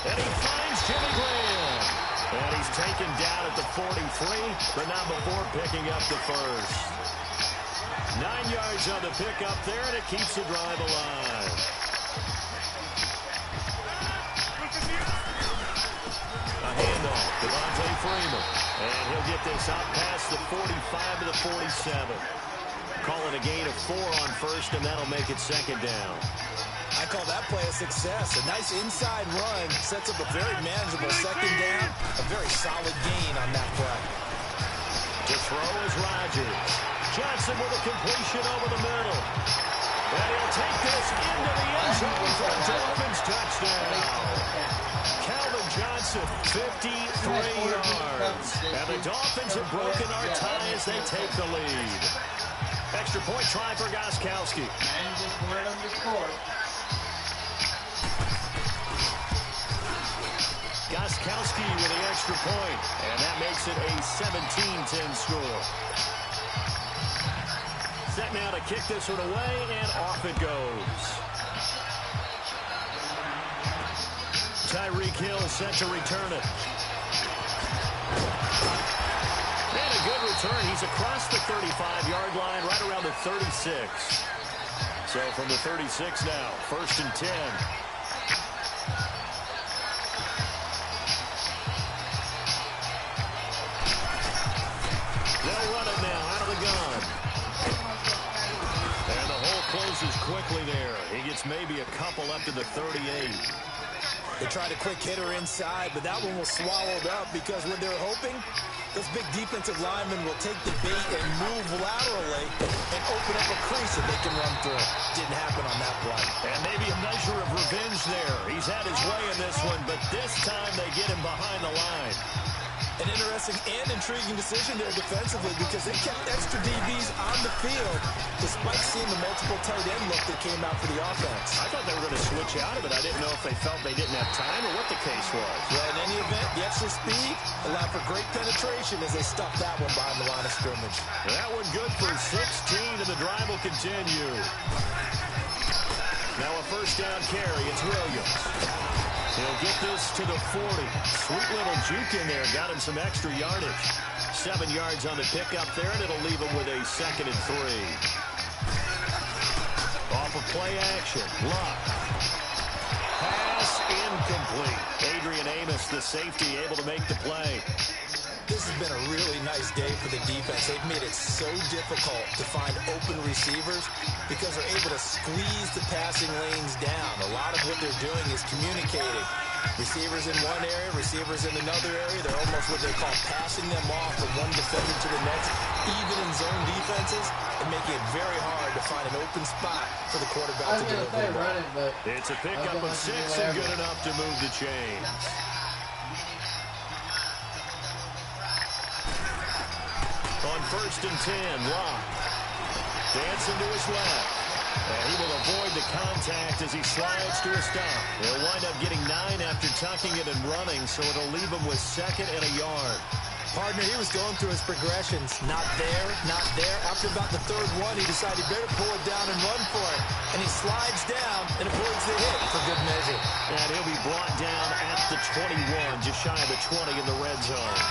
And he finds Jimmy Graham. And he's taken down at the 43, but not before picking up the first. 9 yards on the pickup there, and it keeps the drive alive. A handoff, Devontae Freeman. And he'll get this out past the 45 to the 47. Call it a gain of 4 on 1st, and that'll make it 2nd down. I call that play a success. A nice inside run sets up a very manageable 2nd down. A very solid gain on that play. To throw is Rodgers. Johnson with a completion over the middle. And he'll take this into the end zone for a Dolphins touchdown. Calvin Johnson, 53 yards. And the Dolphins have broken our tie as they take the lead. Extra point try for Gostkowski. Man just wanted him to score. Gostkowski with the extra point, and that makes it a 17-10 score. Set now to kick this one away, and off it goes. Tyreek Hill set to return it. And a good return. He's across the 35-yard line, right around the 36. So from the 36 now, 1st and 10. They'll run it now out of the gun. And the hole closes quickly there. He gets maybe a couple up to the 38. They tried a quick hitter inside, but that one was swallowed up because when they're hoping, those big defensive linemen will take the bait and move laterally and open up a crease that they can run through. Didn't happen on that play. And maybe a measure of revenge there. He's had his way in this one, but this time they get him behind the line. An interesting and intriguing decision there defensively because they kept extra DBs on the field despite seeing the multiple tight end look that came out for the offense. I thought they were going to switch out of it. I didn't know if they felt they didn't have time or what the case was. Well, in any event, the extra speed allowed for great penetration as they stuffed that one behind the line of scrimmage. That one good for 16, and the drive will continue. Now a 1st down carry. It's Williams. He'll get this to the 40. Sweet little juke in there. Got him some extra yardage. 7 yards on the pickup there, and it'll leave him with a 2nd and 3. Off of play action. Luck. Pass incomplete. Adrian Amos, the safety, able to make the play. This has been a really nice day for the defense. They've made it so difficult to find open receivers because they're able to squeeze the passing lanes down. A lot of what they're doing is communicating. Receivers in one area, receivers in another area. They're almost what they call passing them off from one defender to the next, even in zone defenses, and making it very hard to find an open spot for the quarterback to deliver the ball. It's a pickup of 6 and good enough to move the chains. On 1st and 10, Locke. Dancing to his left. And he will avoid the contact as he slides to a stop. He'll wind up getting 9 after tucking it and running, so it'll leave him with 2nd and a yard. Partner, he was going through his progressions. Not there, not there. After about the 3rd one, he decided he better pull it down and run for it. And he slides down and avoids the hit for good measure. And he'll be brought down at the 21, just shy of the 20 in the red zone.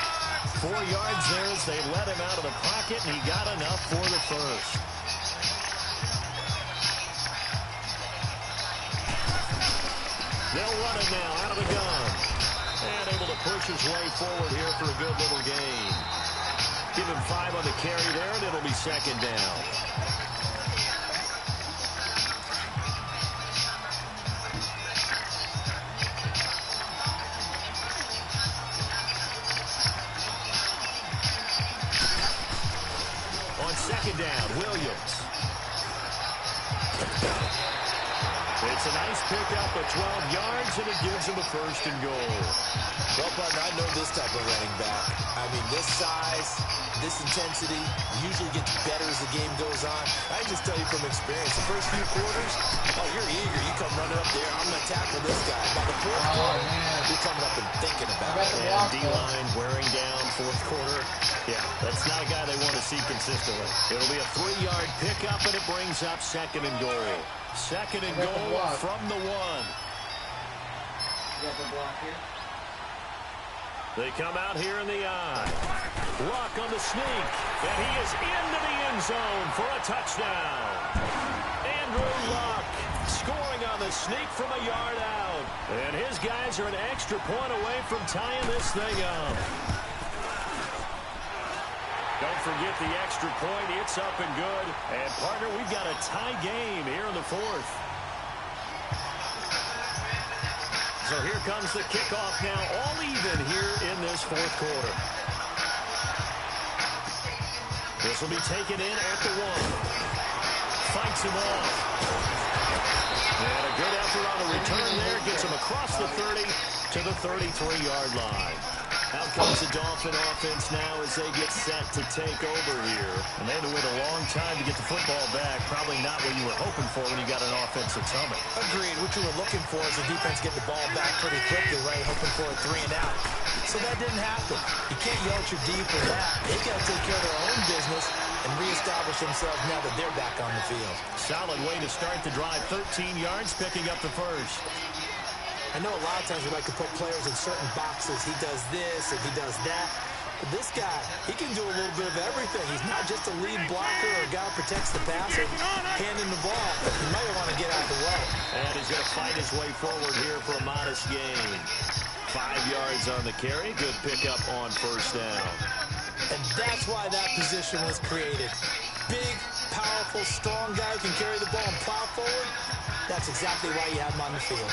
4 yards there as they let him out of the pocket, and he got enough for the first. They'll run it now out of the gun. And able to push his way forward here for a good little gain. Give him 5 on the carry there, and it'll be 2nd down. On 2nd down, Williams. It's a nice pickup of 12 yards, and it gives him a 1st and goal. Well, partner, I know this type of running back. I mean, this size, this intensity usually gets better as the game goes on. I just tell you from experience, the first few quarters, oh, you're eager. You come running up there, I'm going to tackle this guy. By the fourth quarter, you're coming up and thinking about it. And D-line wearing down fourth quarter. Yeah, that's not a guy they want to see consistently. It'll be a 3-yard pickup, and it brings up 2nd and goal. 2nd and goal from the 1. You got the block here. They come out here in the eye. Luck on the sneak, and he is into the end zone for a touchdown. Andrew Luck scoring on the sneak from a yard out. And his guys are an extra point away from tying this thing up. Don't forget the extra point. It's up and good. And, partner, we've got a tie game here in the 4th. So here comes the kickoff now, all even here in this 4th quarter. This will be taken in at the 1. Fights him off. And a good effort on the return there. Gets him across the 30 to the 33-yard line. Out comes the Dolphin offense now as they get set to take over here. And they had to wait a long time to get the football back. Probably not what you were hoping for when you got an offense that's humming. Agreed. What you were looking for is the defense get the ball back pretty quickly, right? Hoping for a 3 and out. So that didn't happen. You can't yell at your D for that. They got to take care of their own business and reestablish themselves now that they're back on the field. Solid way to start the drive. 13 yards, picking up the first. I know a lot of times we like to put players in certain boxes. He does this and he does that. But this guy, he can do a little bit of everything. He's not just a lead blocker or a guy who protects the passer. Handing the ball, he might want to get out of the way. And he's going to fight his way forward here for a modest gain. 5 yards on the carry. Good pickup on first down. And that's why that position was created. Big, powerful, strong guy who can carry the ball and plow forward. That's exactly why you have him on the field.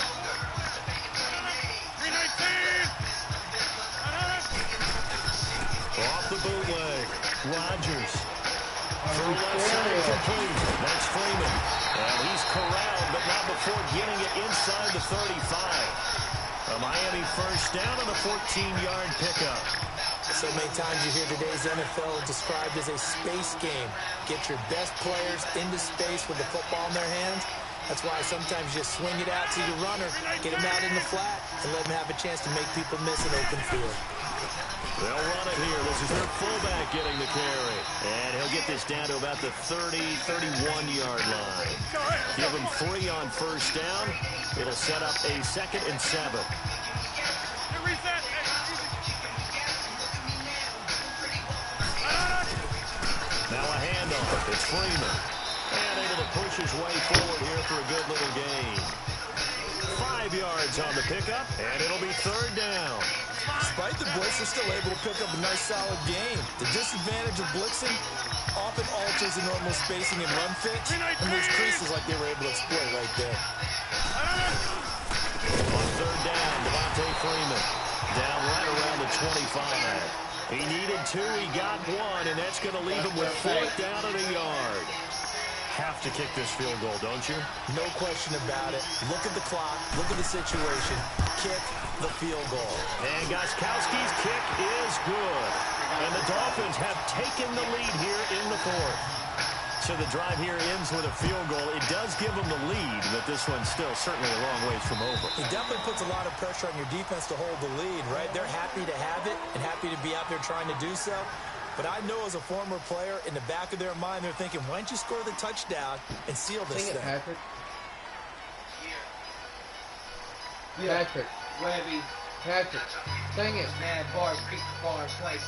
Off the bootleg, Rodgers. Throw left side complete. That's Freeman. And he's corralled, but not before getting it inside the 35. A Miami first down on a 14-yard pickup. So many times you hear today's NFL described as a space game. Get your best players into space with the football in their hands. That's why sometimes you just swing it out to your runner, get him out in the flat, and let him have a chance to make people miss an open field. They'll run it here. This is their fullback getting the carry. And he'll get this down to about the 30, 31-yard line. Give him 3 on first down. It'll set up a 2nd and 7. Now a handoff. It's Freeman. And able to push his way forward here for a good little gain. 5 yards on the pickup, and it'll be 3rd down. Despite the blitz, they're still able to pick up a nice, solid gain. The disadvantage of blitzing often alters the normal spacing and run fits, and those creases like they were able to exploit right there. On 3rd down, Devontae Freeman down right around the 25. He needed 2, he got 1, and that's going to leave him with 4th down and a yard. Have to kick this field goal, don't you? No question about it. Look at the clock. Look at the situation. Kick the field goal. And Gostkowski's kick is good. And the Dolphins have taken the lead here in the 4th. So the drive here ends with a field goal. It does give them the lead, but this one's still certainly a long ways from over. It definitely puts a lot of pressure on your defense to hold the lead, right? They're happy to have it and happy to be out there trying to do so. But I know as a former player, in the back of their mind, they're thinking, why don't you score the touchdown and seal this thing? Patrick. Yeah. Patrick. Webby. Patrick. Dang it. Mad bars, pick the bars twice.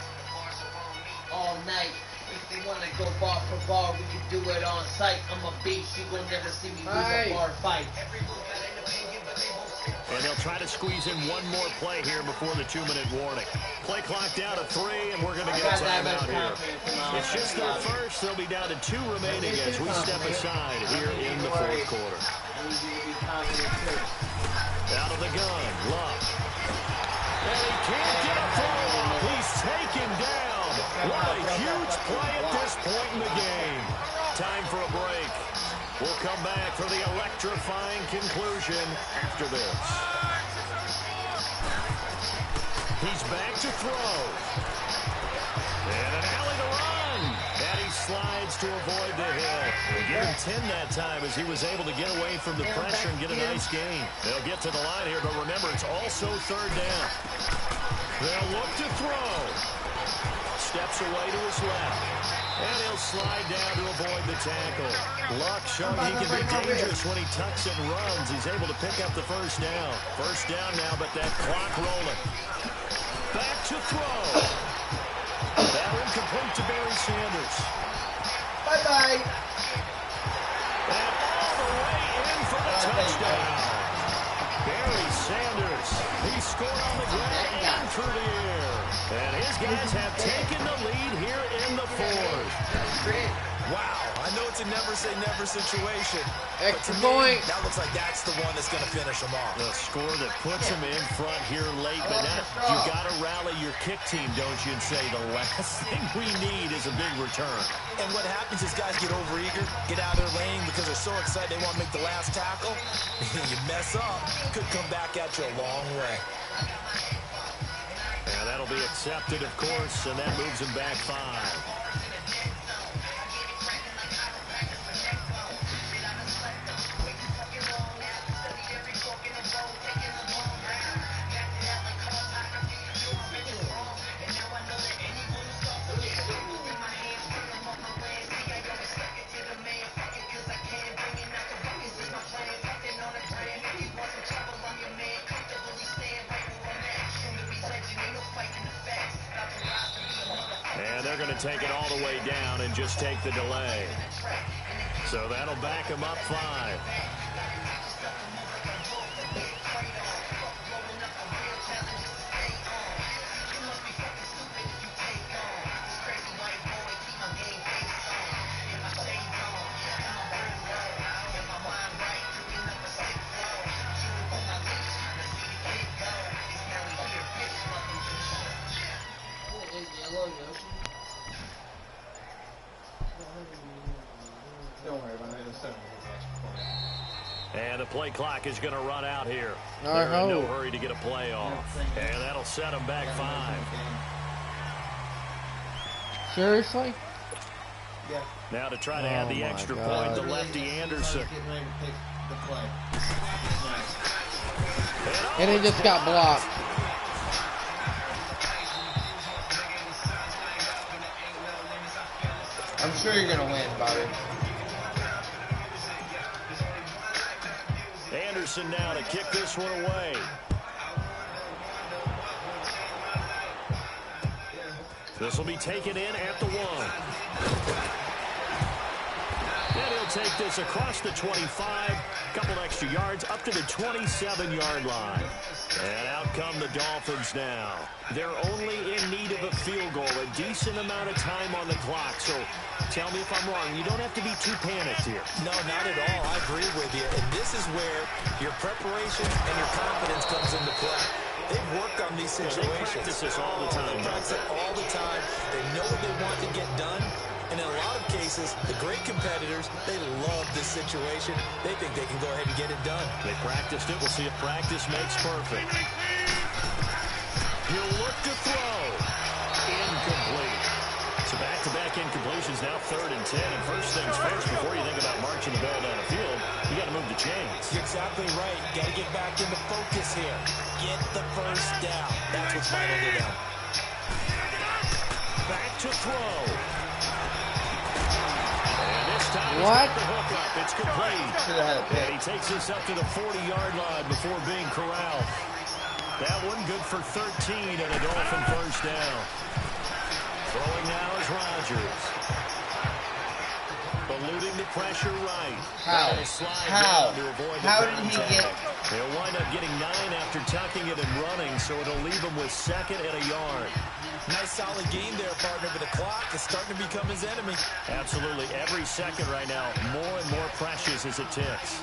All night. If they want to go bar for bar, we can do it on site. I'm a beast, you will never see me lose a bar fight. And they'll try to squeeze in one more play here before the 2-minute warning. Play clock down to 3, and we're going to get a timeout here. It's just their first. They'll be down to 2 remaining as we step aside here in the 4th quarter. Out of the gun, Luck. And he can't get a throw off. He's taken down. What a huge play at this point in the game. Time for a break. We'll come back for the electrifying conclusion after this. He's back to throw. tries to avoid the hit. They give him 10 that time as he was able to get away from the pressure and get a nice gain. They'll get to the line here, but remember, it's also third down. They'll look to throw. Steps away to his left. And he'll slide down to avoid the tackle. Luck showing he can be dangerous when he tucks and runs. He's able to pick up the first down. First down now, but that clock rolling. Back to throw. That one complete to Barry Sanders. Bye-bye. And all the way in for the touchdown. Barry Sanders. He scored on the ground and through the air. And his guys have taken the lead here in the fourth. Wow, I know it's a never-say-never situation. Extra but to point. me, that looks like that's the one that's going to finish them off. The score that puts him in front here late, but now you got to rally your kick team, don't you, and say the last thing we need is a big return. And what happens is guys get overeager, get out of their lane because they're so excited they want to make the last tackle. You mess up, could come back at you a long way. And that'll be accepted, of course, and that moves him back 5. They're going to take it all the way down and just take the delay. So that'll back them up 5. And the play clock is going to run out here. They're in no hurry to get a play off. And that'll set them back 5. Seriously? Yeah. Now to try to add the extra point, the lefty Anderson. And he just got blocked. I'm sure you're going to win, Bobby. Anderson now to kick this one away. This will be taken in at the 1. And he'll take this across the 25, couple extra yards, up to the 27-yard line. And out come the Dolphins now. They're only in need of a field goal, a decent amount of time on the clock. So tell me if I'm wrong. You don't have to be too panicked here. No, not at all. I agree with you. And this is where your preparation and your confidence comes into play. They've worked on these situations. They practice this all the time. They practice it all the time. They know what they want to get done. And in a lot of cases, the great competitors, they love this situation. They think they can go ahead and get it done. They practiced it. We'll see if practice makes perfect. He'll look to throw. Incomplete. So back-to-back incompletions, now 3rd and 10. And first things first, before you think about marching the ball down the field, you got to move the chains. You're exactly right. Got to get back into focus here. Get the first down. That's what's vital to them. Back to throw. And this time What? he's got the hook up. It's complete. And he takes this up to the 40-yard line before being corralled. That one good for 13 and a Dolphin first down. Throwing now is Rodgers. Eluding the pressure right. How? How did he get? He'll wind up getting 9 after tucking it and running, so it'll leave him with 2nd and a yard. Nice solid game there, partner, but the clock is starting to become his enemy. Absolutely. Every second right now, more and more precious as it ticks.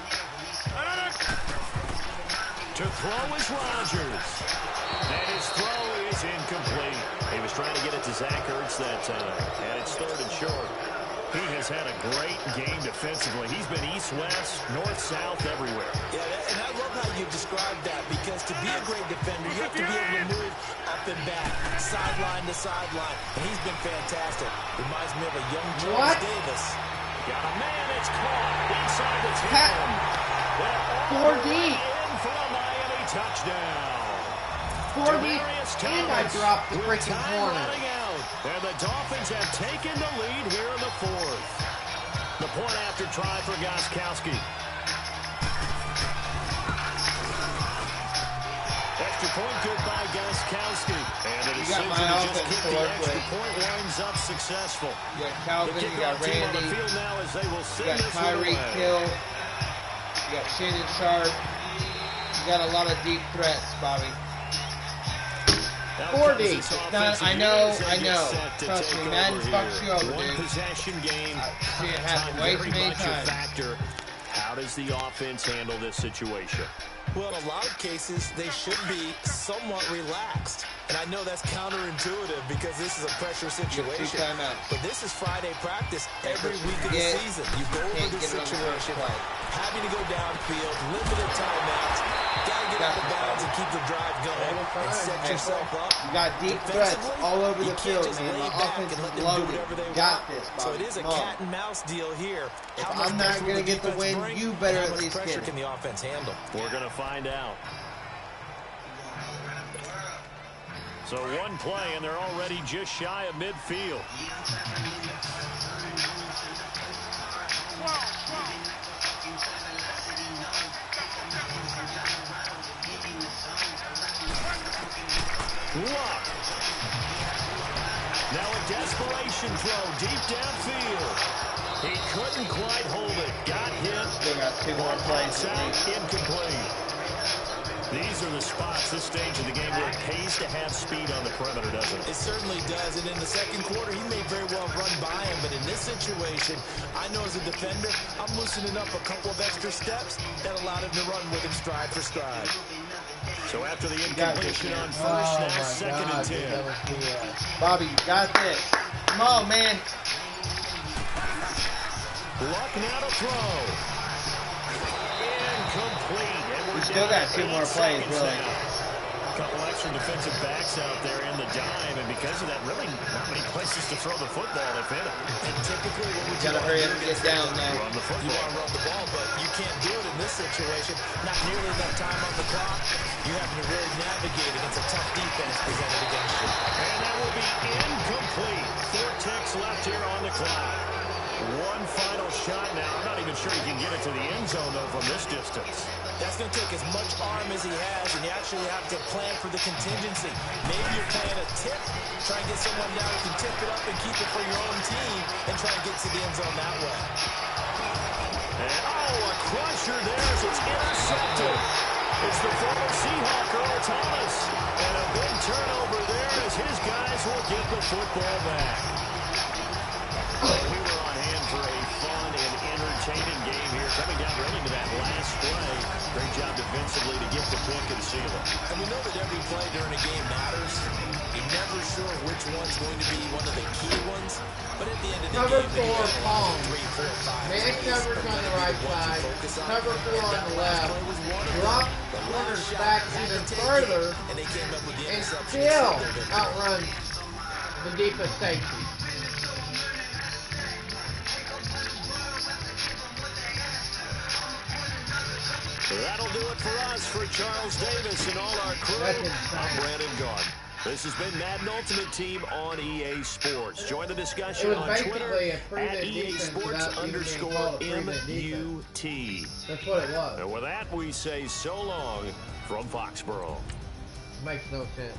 To throw is Rodgers. And his throw is incomplete. He was trying to get it to Zach Ertz that time, and it's 3rd and short. He has had a great game defensively. He's been east-west, north-south, everywhere. Yeah, and I love how you described that, because to be a great defender, you have to be able to move up and back, sideline to sideline, and he's been fantastic. Reminds me of a young Charles Davis. Got a man, it's caught inside the 10. 4 deep. In for a Miami touchdown. 4 deep, and I dropped the freaking corner. And the Dolphins have taken the lead here in the fourth. The point after try for Gostkowski. Extra point good by Gostkowski. And the decision to just kick the extra point winds up successful. You got Calvin, you got Randy, on the field now as they will you got Tyreek Hill, you got Shannon Sharp. You got a lot of deep threats, Bobby. 4 deep. I know. Trust me, Madden fucks you over, dude. Possession game. I've seen it happen way too many times. How does the offense handle this situation? Well, in a lot of cases, they should be somewhat relaxed. And I know that's counterintuitive because this is a pressure situation. But this is Friday practice every week of the season. You go over this situation, having to go downfield, limited timeouts, got to get out of bounds and keep the drive going and set yourself up. You got deep threats all over the field, man. The offense is loaded. Got this, Bobby. So it is a cat and mouse deal here. If I'm not going to get the win, you better at least get it. Can the offense handle? We're going to find out. So one play, and they're already just shy of midfield. Luck. Now a desperation throw deep downfield. He couldn't quite hold it. Got hit. Still got 2 more plays. Incomplete. These are the spots, this stage of the game, where it pays to have speed on the perimeter, doesn't it? It certainly does. And in the second quarter, he may very well run by him. But in this situation, I know as a defender, I'm loosening up a couple of extra steps that allowed him to run with him stride for stride. So after the incompletion on first, now second and 10. Bobby, you got this. Come on, man. Luck now to throw. Incomplete. We still got 2 more plays, really. A couple extra defensive backs out there in the dime, and because of that, really not many places to throw the football if in it. And typically, what we got to hurry up and get down now. Run the football. You want to run the ball, but you can't do it in this situation. Not nearly enough time on the clock. You have to really navigate against a tough defense presented against you. And that will be incomplete. 4 ticks left here on the clock. One final shot now. I'm not even sure he can get it to the end zone, though, from this distance. That's going to take as much arm as he has, and you actually have to plan for the contingency. Maybe you're playing a tip, try and get someone down who can tip it up and keep it for your own team, and try and get to the end zone that way. And, a crusher there as it's intercepted. It's the former Seahawk, Earl Thomas. And a big turnover there as his guys will get the football back. We were on hand for a fun and entertaining game here, coming down really to that last play. Great job defensively to get the pick and seal it. And we know that every play during a game matters. You're never sure which one's going to be one of the key ones. But at the end of the Cover game, 4, Palm. 3, 4, 5. Man coverage on the right side. Cover 4 on the left. Drop corners back even further. And still outrun the deepest safety. That'll do it for us, for Charles Davis and all our crew. I'm Brandon Garden. This has been Madden Ultimate Team on EA Sports. Join the discussion on Twitter at EA Sports_MUT. That's what it was. And with that, we say so long from Foxborough. Makes no sense.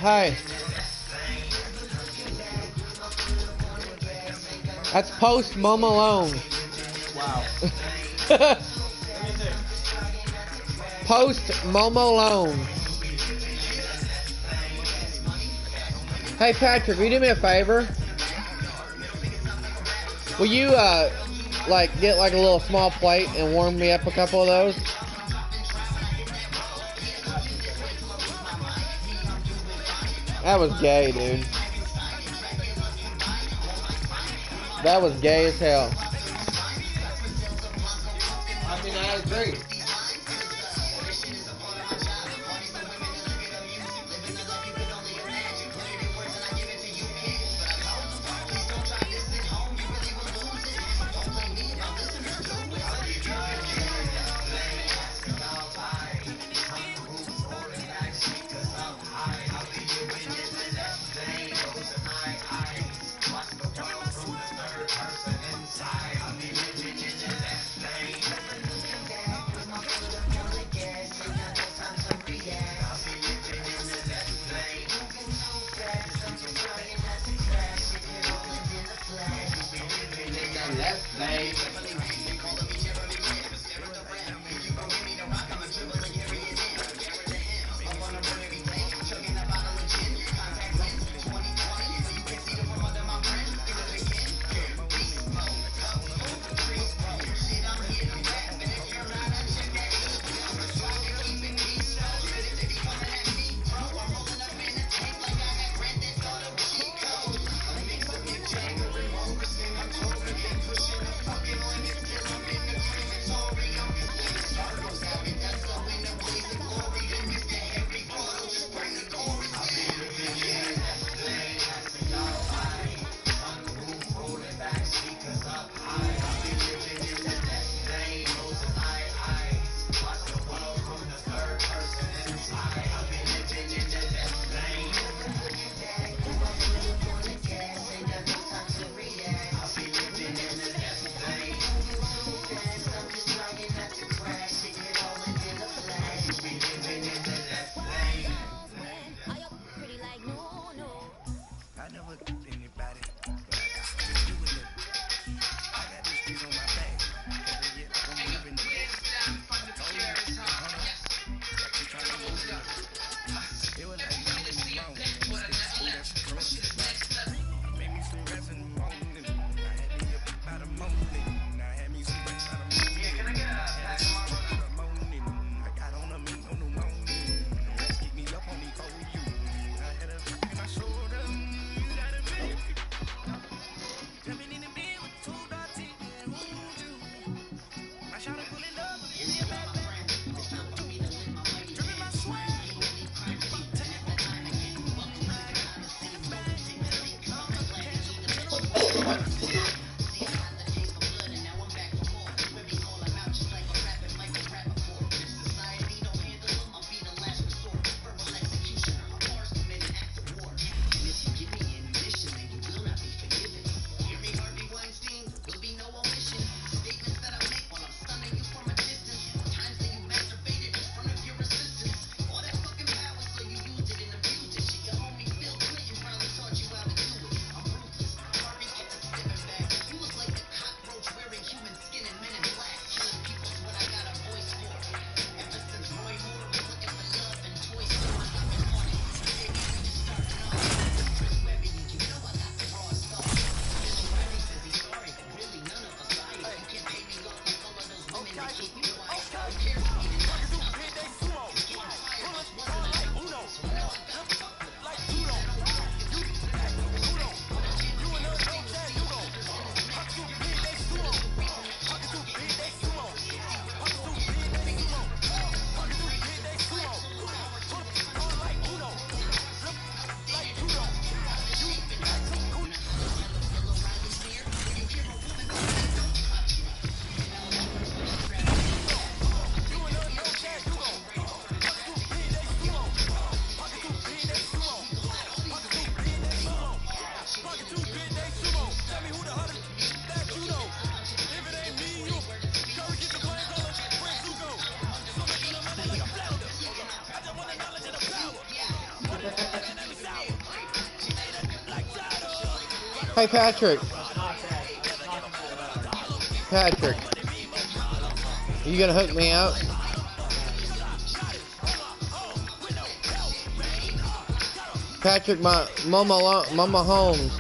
Hey. That's Post Malone. Wow. Post Momo Loan. Hey Patrick, will you do me a favor? Will you like get like a little small plate and warm me up a couple of those? That was gay, dude. That was gay as hell. I mean, I agree. Hey Patrick. Patrick, you gonna hook me out? Patrick, my Mama Holmes.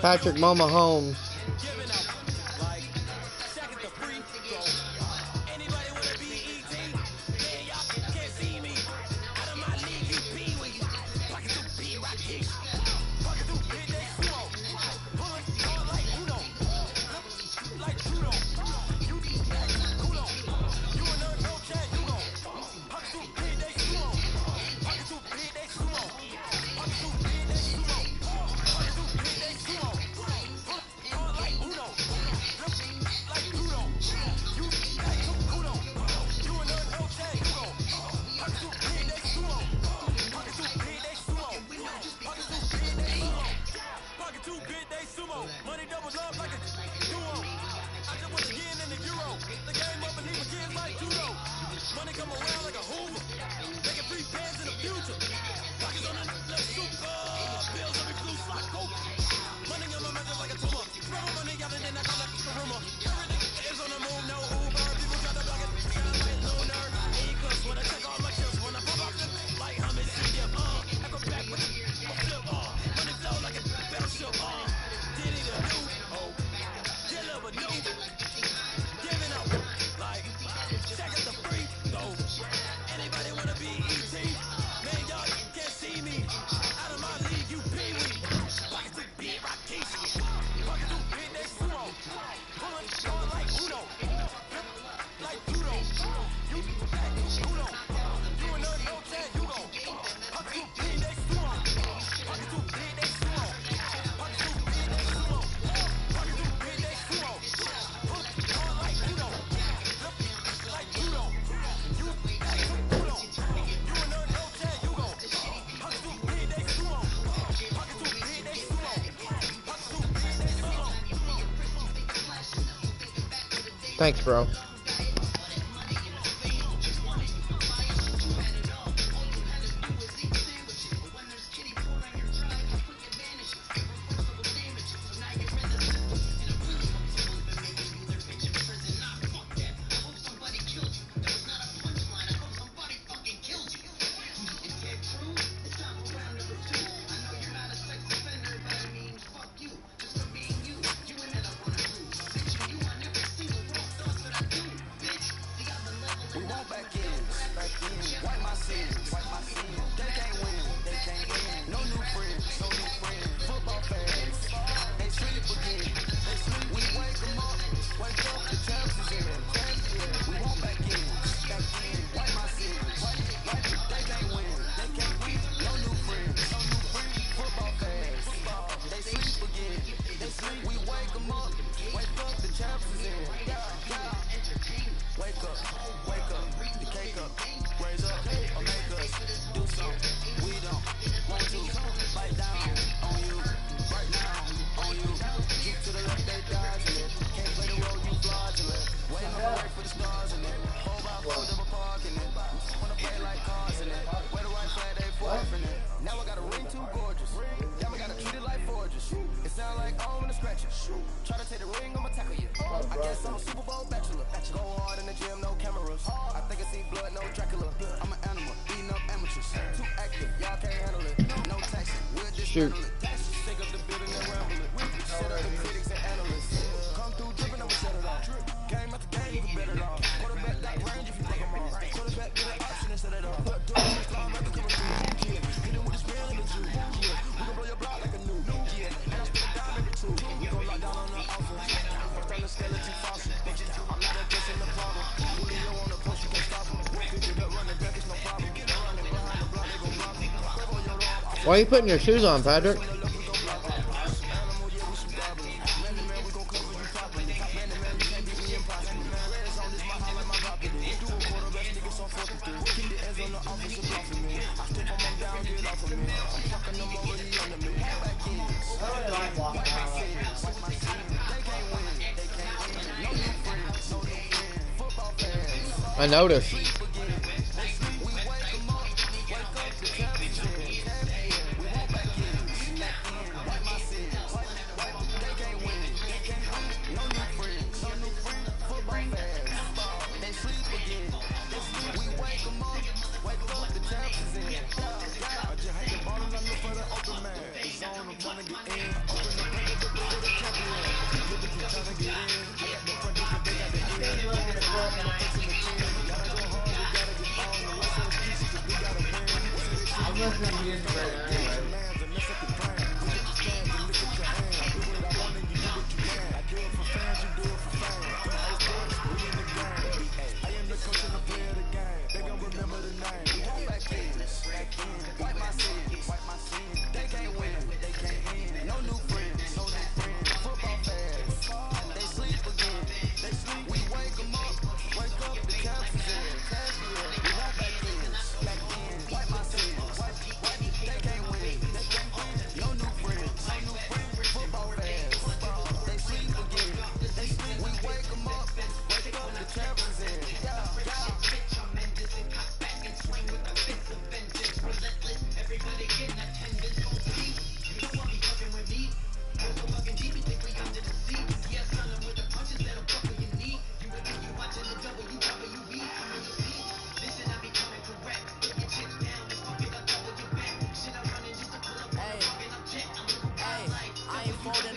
Patrick, Mama Holmes. Thanks, bro. Shoot. Why are you putting your shoes on, Patrick? I noticed. I'm not gonna be in right now anyway.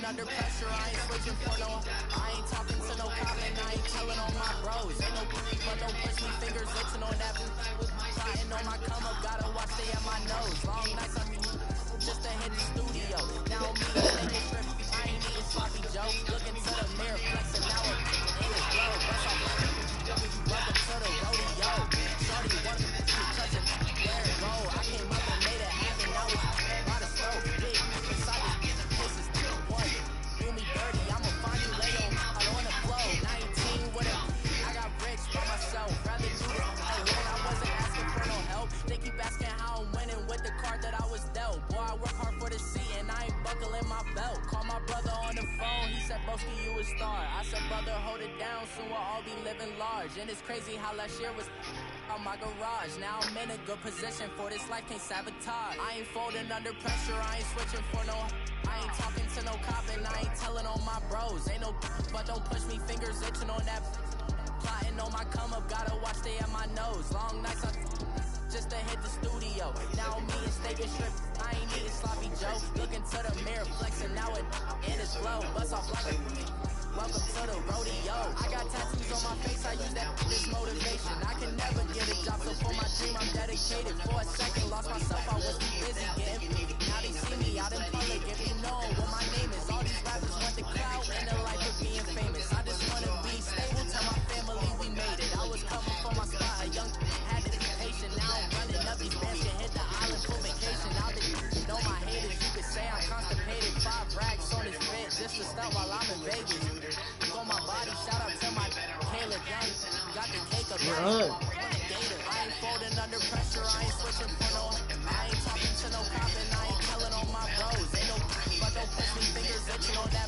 Under pressure, I ain't switching for no. I ain't talking to no cop and I ain't telling on my bros. Ain't no but don't push me, fingers itching on that. Plotting on my come up, gotta watch they at my nose. Long nights I'm just to hit the studio. Now me taking trip, I ain't eating sloppy Joe. Looking to the mirror, flexing now it in his glow. Bust off welcome to the rodeo. Shorty wanna touch it, there it go. I came up and made it happen. Now it's by the stove, big beside it. Kisses, one. Do me dirty, I'ma find you later on the flow. 19 with it, I got rich by myself. Rather do this when I wasn't asking for no help. They keep asking how I'm winning with the card that I was dealt. Boy, I work hard for the C and I ain't buckling my belt. Call my brother on the phone, he said, Broski, you a star. I said, brother, hold it down, soon we'll all be living large. And it's crazy how last year was on my garage. Now I'm in a good position for this life, can't sabotage. I ain't folding under pressure, I ain't switching for no. I ain't talking to no cop and I ain't telling on my bros. Ain't no but don't push me, fingers itching on that. Plotting on my come up, gotta watch they at my nose. Long nights I just to hit the studio. Now me and steak and shrimp, I ain't eating sloppy Joe. Looking to the mirror, flexing now it in his glow. Bust off like a welcome to the rodeo. I got tattoos on my face, I use that this motivation. I can never get a job, so for my dream I'm dedicated. For a second, lost myself, I was too busy getting paid. Now they see me out in public, if you know what my name is. All these rappers want the clout and the life of being famous. I just wanna be stable, tell my family we made it. I was coming for my spot, a young had to be patient. Now I'm running up these bands, can hit the island for vacation. Now they know my haters, you could say I'm constipated. 5 racks on his fit, just to start while I'm in Vegas. On my body, shout out to my Caleb Young. Got the cake up, I ain't folding under pressure, I ain't switching for no. I ain't talking to no cop and I ain't telling on my bros. Ain't no but don't push me, fingers itching on that.